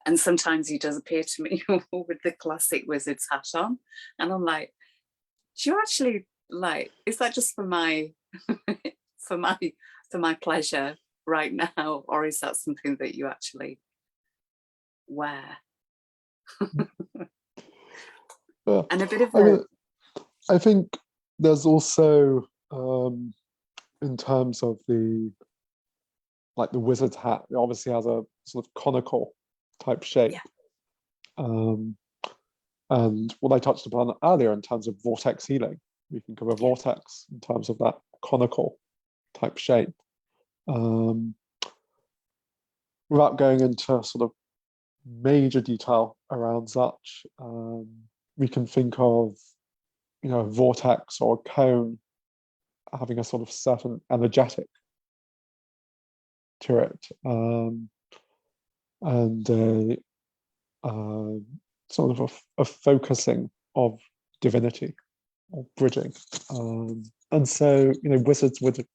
And sometimes he does appear to me with the classic wizard's hat on, and I'm like, do you actually like? Is that just for my for my pleasure right now, or is that something that you actually wear? And a bit of I think there's also, in terms of the wizard's hat, it obviously has a sort of conical type shape. Yeah. And what I touched upon earlier in terms of vortex healing, we think of a vortex in terms of that conical type shape. Without going into sort of major detail around such, we can think of, a vortex or a cone having a sort of certain energetic to it, and sort of a focusing of divinity or bridging, and so wizards would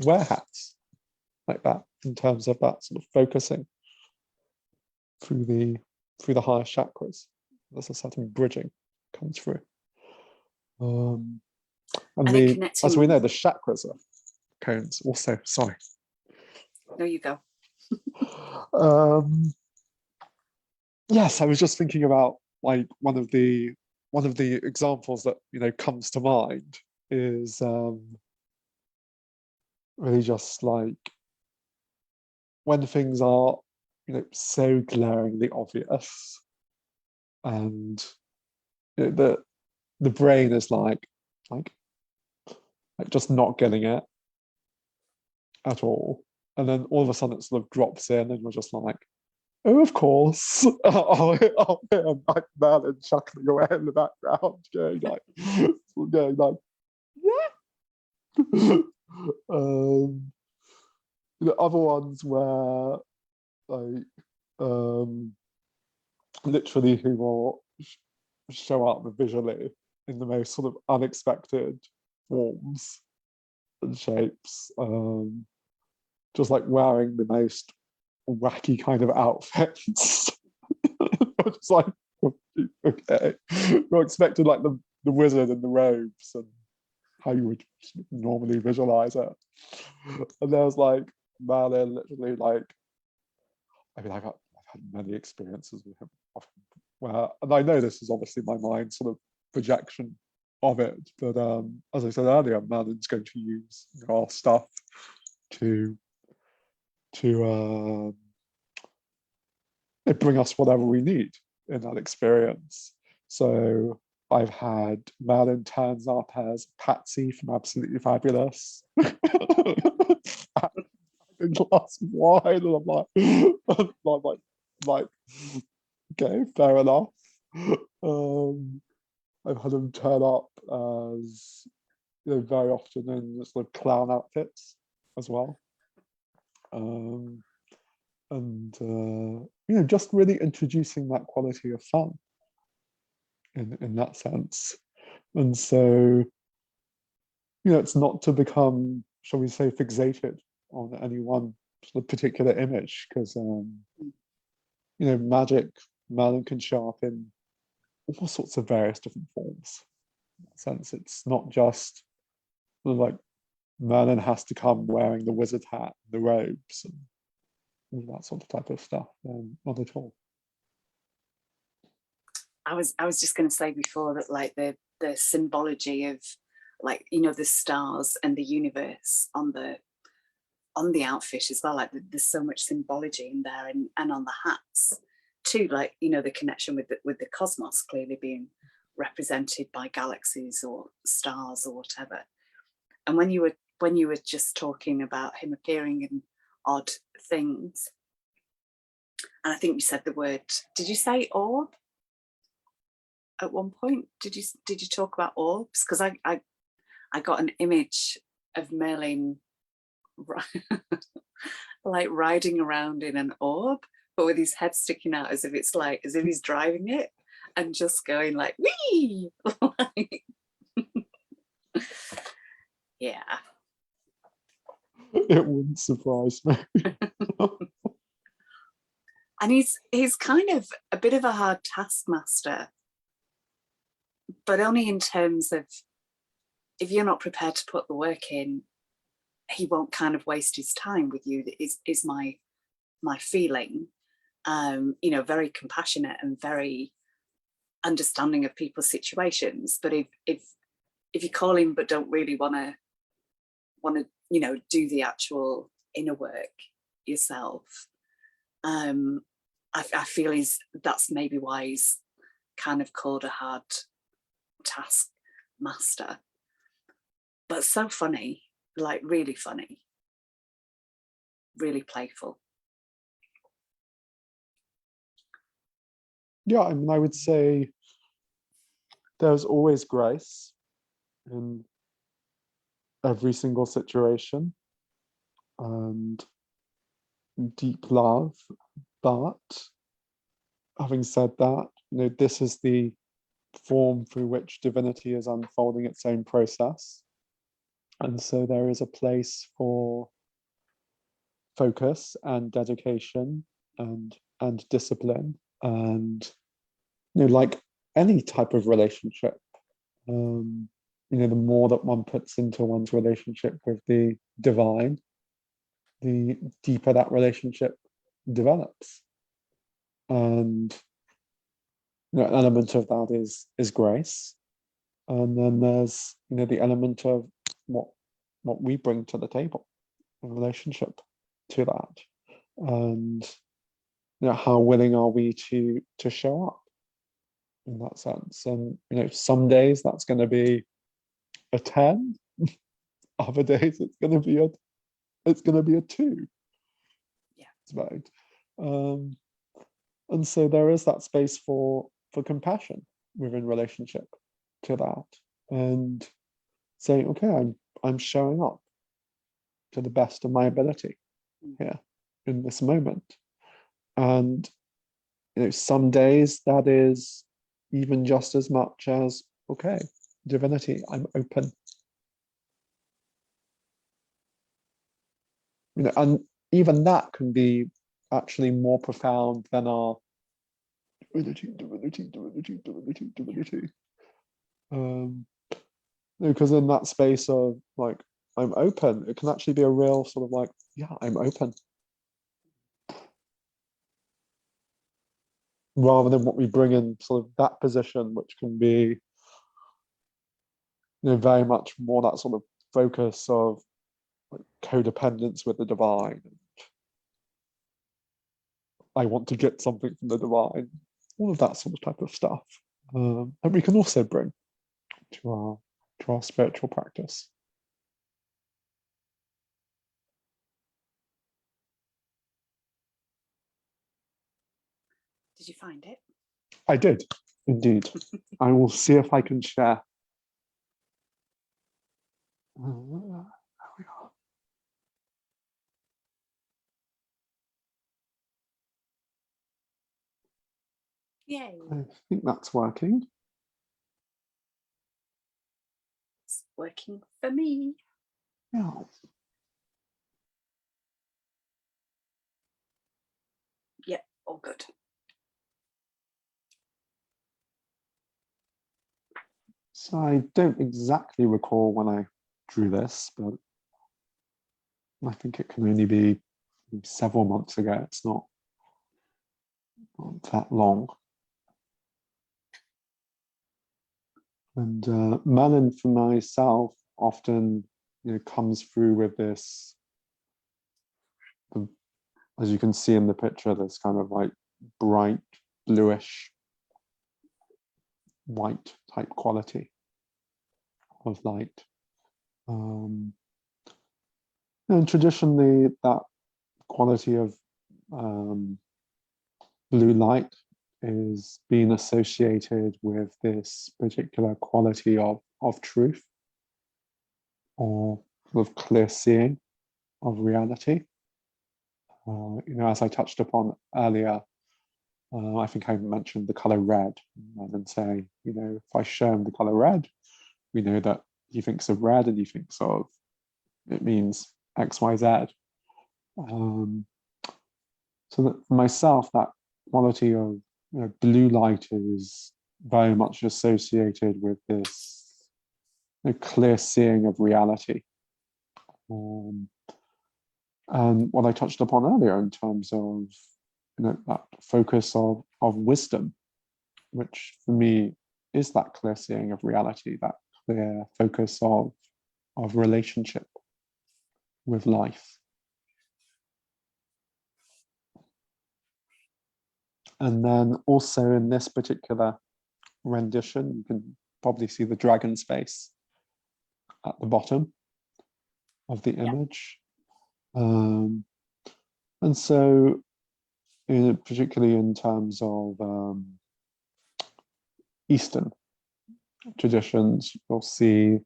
wear hats like that in terms of that sort of focusing through the higher chakras. There's a certain bridging comes through, and as we know, the chakras are cones also, sorry. There you go. Yes, I was just thinking about like one of the examples that comes to mind is really just like when things are so glaringly obvious, and the brain is like just not getting it at all, and then all of a sudden it sort of drops in, and you're just like, oh, of course. I'll hear like Merlin chuckling away in the background, going like, yeah. The other ones where like literally who will show up visually in the most sort of unexpected forms and shapes, just like wearing the most wacky kind of outfits. It's like, okay, you're expecting like the wizard in the robes and how you would normally visualize it, and there was like Merlin literally like, I mean, I've had many experiences with him where, and I know this is obviously my mind sort of projection of it, but as I said earlier, Merlin's going to use our stuff to bring us whatever we need in that experience. So I've had Merlin turns up as Patsy from Absolutely Fabulous. In glass of wine, and I'm like, okay, fair enough. I've had him turn up as very often in sort of clown outfits as well, and just really introducing that quality of fun in that sense. And so it's not to become, shall we say, fixated on any one sort of particular image, because magic, Merlin can show up in all sorts of various different forms. In that sense, it's not just like Merlin has to come wearing the wizard hat, the robes, and all that sort of type of stuff. Not at all. I was just going to say before that like the symbology of like the stars and the universe on the outfit as well, like there's so much symbology in there, and on the hats too, like the connection with the cosmos clearly being represented by galaxies or stars or whatever. And when you were just talking about him appearing in odd things, and I think you said the word, did you say orb at one point? Did you talk about orbs? Because I got an image of Merlin like riding around in an orb, but with his head sticking out as if he's driving it, and just going like wee. Yeah, it wouldn't surprise me. and he's kind of a bit of a hard taskmaster, but only in terms of if you're not prepared to put the work in, he won't kind of waste his time with you. Is my feeling. Very compassionate and very understanding of people's situations. But if you call him but don't really want to do the actual inner work yourself, I feel that's maybe why he's kind of called a hard task master. But so funny, like really funny, really playful. Yeah, I mean, I would say there's always grace in every single situation and deep love. But having said that, this is the form through which divinity is unfolding its own process. And so there is a place for focus and dedication and discipline, and like any type of relationship, the more that one puts into one's relationship with the divine, the deeper that relationship develops. And an element of that is grace. And then there's the element of what we bring to the table in relationship to that. And how willing are we to show up in that sense? And some days that's going to be a 10, other days it's going to be a 2. Yeah. Right. And so there is that space for compassion within relationship to that, and saying, okay, I'm showing up to the best of my ability here in this moment. And some days that is even just as much as, okay, divinity, I'm open. And even that can be actually more profound than our divinity. Because in that space of like, I'm open, it can actually be a real sort of like, yeah, I'm open. Rather than what we bring in sort of that position, which can be very much more that sort of focus of like codependence with the divine. I want to get something from the divine, all of that sort of type of stuff that we can also bring to our spiritual practice. Did you find it? I did, indeed. I will see if I can share. There we are. Yay. I think that's working. It's working for me. Yeah. Yep, all good. So I don't exactly recall when I drew this, but I think it can only be several months ago. It's not that long. And Merlin, for myself, often comes through with this, as you can see in the picture, this kind of like bright bluish white type quality of light. And traditionally, that quality of blue light is being associated with this particular quality of truth, or with clear seeing of reality. As I touched upon earlier, I think I mentioned the color red, and saying, if I show him the color red, we know that he thinks of red and he thinks of, it means X, Y, Z. So that for myself, that quality of blue light is very much associated with this clear seeing of reality. And what I touched upon earlier in terms of that focus of wisdom, which for me is that clear seeing of reality, that clear focus of relationship with life. And then also in this particular rendition, you can probably see the dragon's face at the bottom of the image. And so, particularly in terms of Eastern traditions, you'll see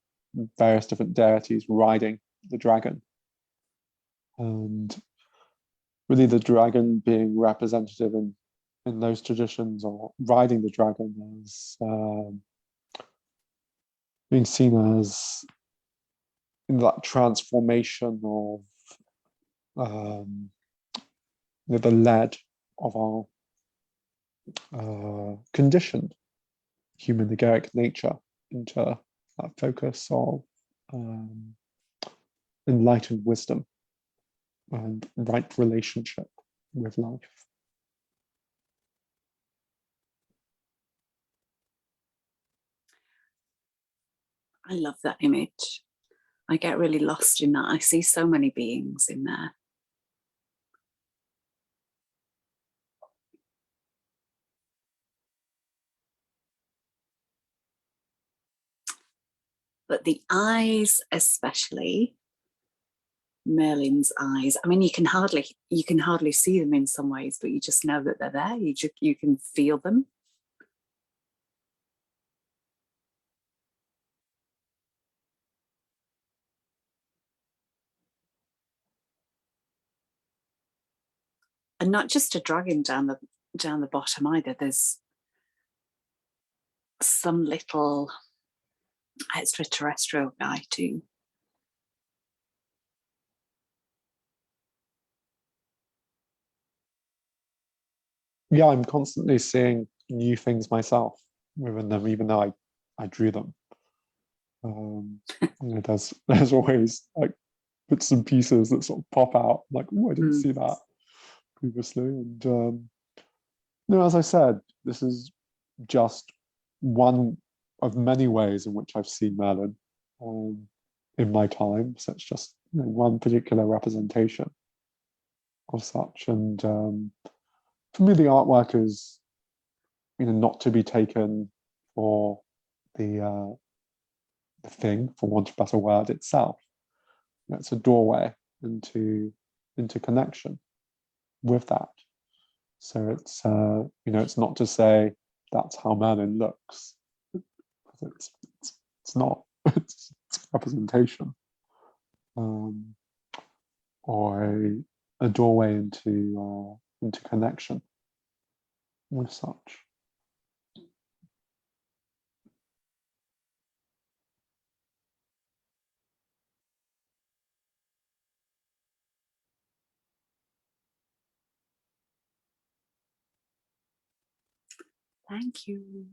various different deities riding the dragon. And really the dragon being representative in those traditions, or riding the dragon as being seen as in that transformation of the lead of our conditioned human egoic nature into that focus of enlightened wisdom and right relationship with life. I love that image. I get really lost in that. I see so many beings in there. But the eyes, especially Merlin's eyes, I mean, you can hardly see them in some ways, but you just know that they're there. You can feel them. And not just a dragon down the bottom either. There's some little extraterrestrial guy too. Yeah, I'm constantly seeing new things myself within them, even though I drew them. There's always like bits and pieces that sort of pop out, like, oh, I didn't see that previously. And as I said, this is just one of many ways in which I've seen Merlin in my time. So it's just one particular representation of such. And for me, the artwork is not to be taken for the thing, for want of a better word, itself. It's a doorway into connection with that. So it's it's not to say that's how Merlin looks. It's not. It's representation, or a doorway into connection with such. Thank you.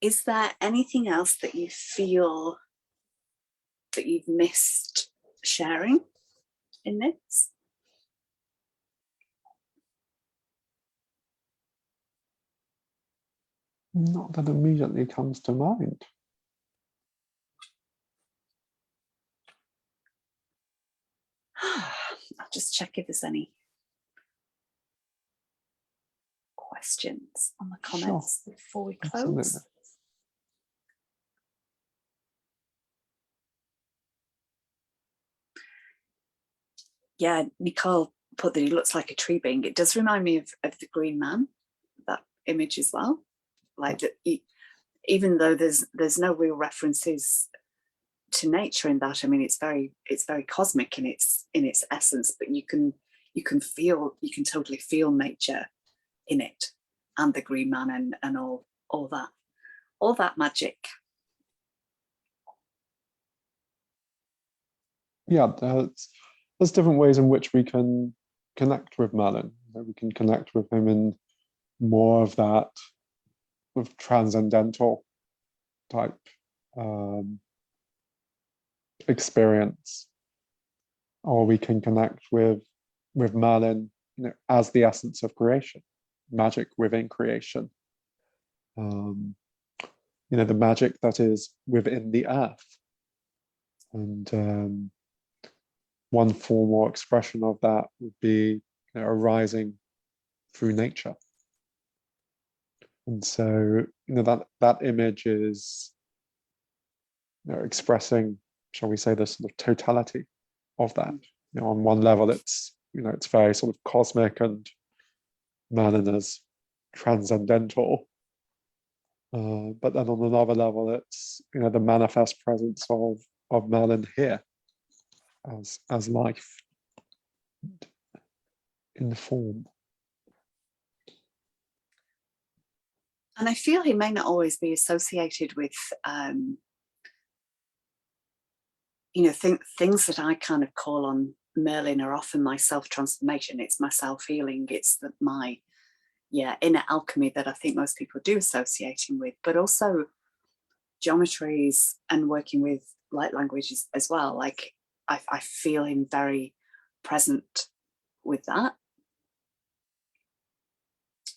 Is there anything else that you feel that you've missed sharing in this? Not that immediately comes to mind. I'll just check if there's any questions on the comments before we close. Absolutely. Yeah, Nicole put that he looks like a tree being. It does remind me of the Green Man, that image as well. Like that, even though there's no real references to nature in that. I mean, it's very cosmic in its essence, but you can totally feel nature in it, and the Green Man and all that magic. Yeah, there's different ways in which we can connect with Merlin. We can connect with him in more of that of transcendental type experience, or we can connect with Merlin as the essence of creation, magic within creation. The magic that is within the earth, and one form or expression of that would be arising through nature. And so that image is expressing, shall we say, the sort of totality of that. On one level, it's it's very sort of cosmic and Merlin is transcendental. But then on another level, it's the manifest presence of Merlin here as life in the form. And I feel he may not always be associated with things that I kind of call on Merlin are often my self-transformation. It's my self-healing. It's my inner alchemy that I think most people do associate him with, but also geometries and working with light language as well. Like I feel him very present with that,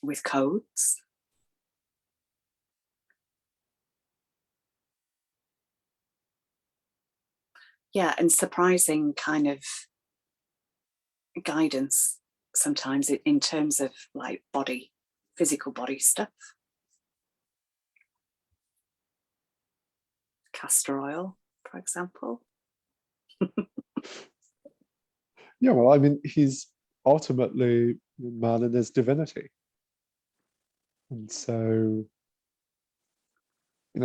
with codes. Yeah, and surprising kind of guidance sometimes in terms of like physical body stuff. Castor oil, for example. Yeah, well, I mean, he's ultimately man in his divinity. And so,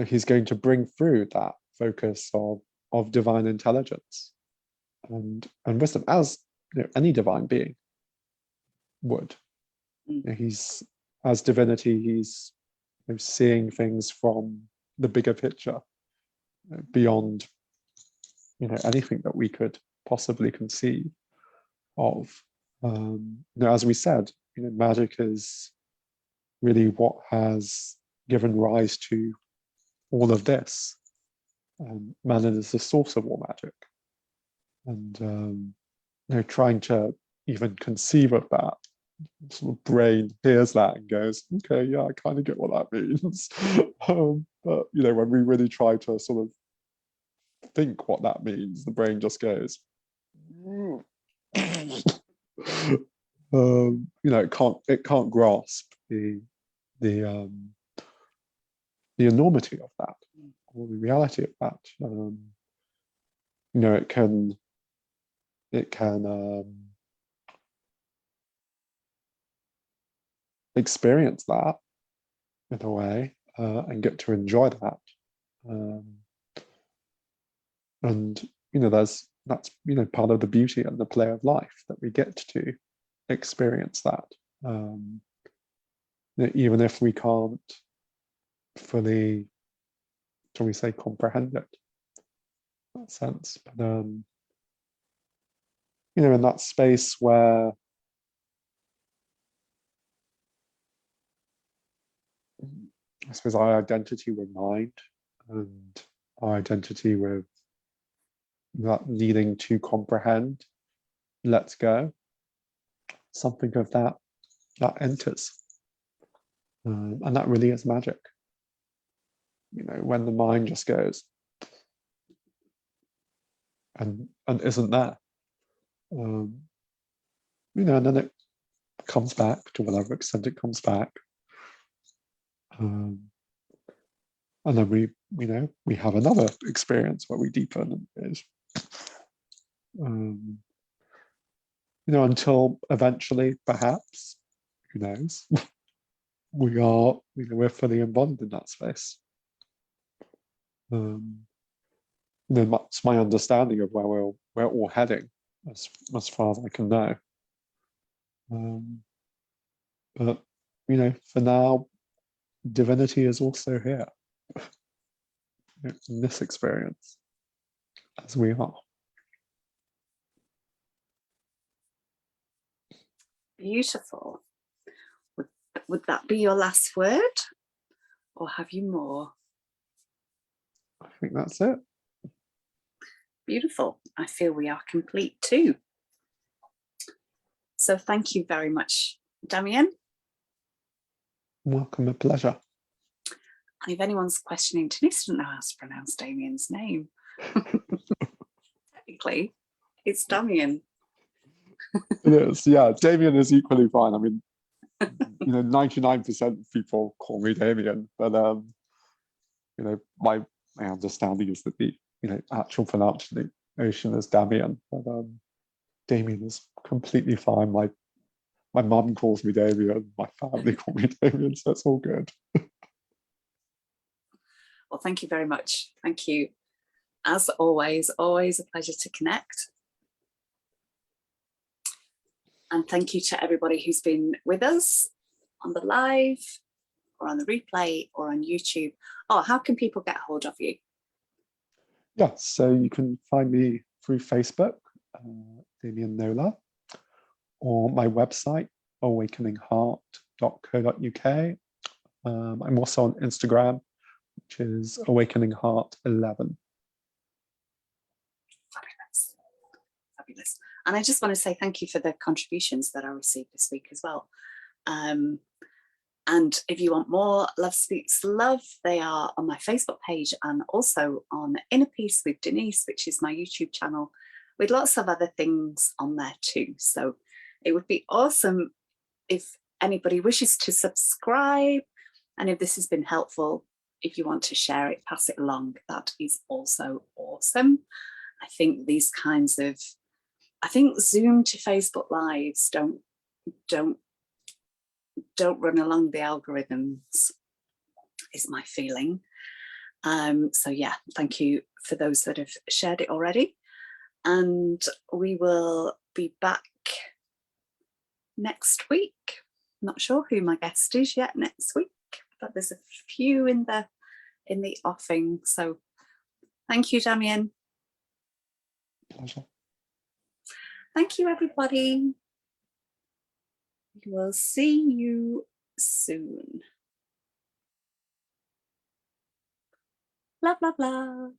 he's going to bring through that focus of divine intelligence and wisdom, as any divine being would. He's, as divinity, he's seeing things from the bigger picture, beyond anything that we could possibly conceive of. As we said, magic is really what has given rise to all of this. Merlin is the source of all magic, and trying to even conceive of that, sort of brain hears that and goes, okay, yeah, I kind of get what that means. But when we really try to sort of think what that means, the brain just goes, it can't grasp the enormity of that, or the reality of that. It can experience that in a way, and get to enjoy that. And that's part of the beauty and the play of life, that we get to experience that, even if we can't fully, shall we say, comprehend it in that sense. But in that space where I suppose our identity with mind and our identity with that needing to comprehend lets go, something of that enters, and that really is magic. When the mind just goes and isn't there, and then it comes back to whatever extent it comes back, and then we have another experience where we deepen it, until eventually, perhaps, who knows, we're fully embodied in that space. That's my understanding of where we're all heading, as far as I can know. But for now, divinity is also here in this experience, as we are. Beautiful. Would that be your last word, or have you more? I think that's it. Beautiful. I feel we are complete too. So thank you very much, Damian. Welcome, a pleasure. And if anyone's questioning, Denise doesn't know how to pronounce Damian's name. Technically, it's Damian. It is, yeah. Damian is equally fine. I mean, 99% of people call me Damian, but my understanding is that the actual pronunciation is Damian, but Damian is completely fine. My mum calls me Damian, my family call me Damian, so it's all good. Well, thank you very much. Thank you. As always a pleasure to connect. And thank you to everybody who's been with us on the live or on the replay or on YouTube. Oh, how can people get hold of you? Yeah, so you can find me through Facebook, Damian Nola, or my website, awakeningheart.co.uk. I'm also on Instagram, which is awakeningheart11. fabulous. And I just want to say thank you for the contributions that I received this week as well. And if you want more Love Speaks Love, they are on my Facebook page and also on Inner Peace with Denise, which is my YouTube channel, with lots of other things on there too. So it would be awesome if anybody wishes to subscribe, and if this has been helpful, if you want to share it, pass it along. That is also awesome. I think these kinds of, I think Zoom to Facebook Lives don't run along the algorithms, is my feeling. So yeah, thank you for those that have shared it already. And we will be back next week. Not sure who my guest is yet next week, but there's a few in the offing. So thank you, Damian. Pleasure. Thank you, everybody. We'll see you soon. Blah, blah, blah.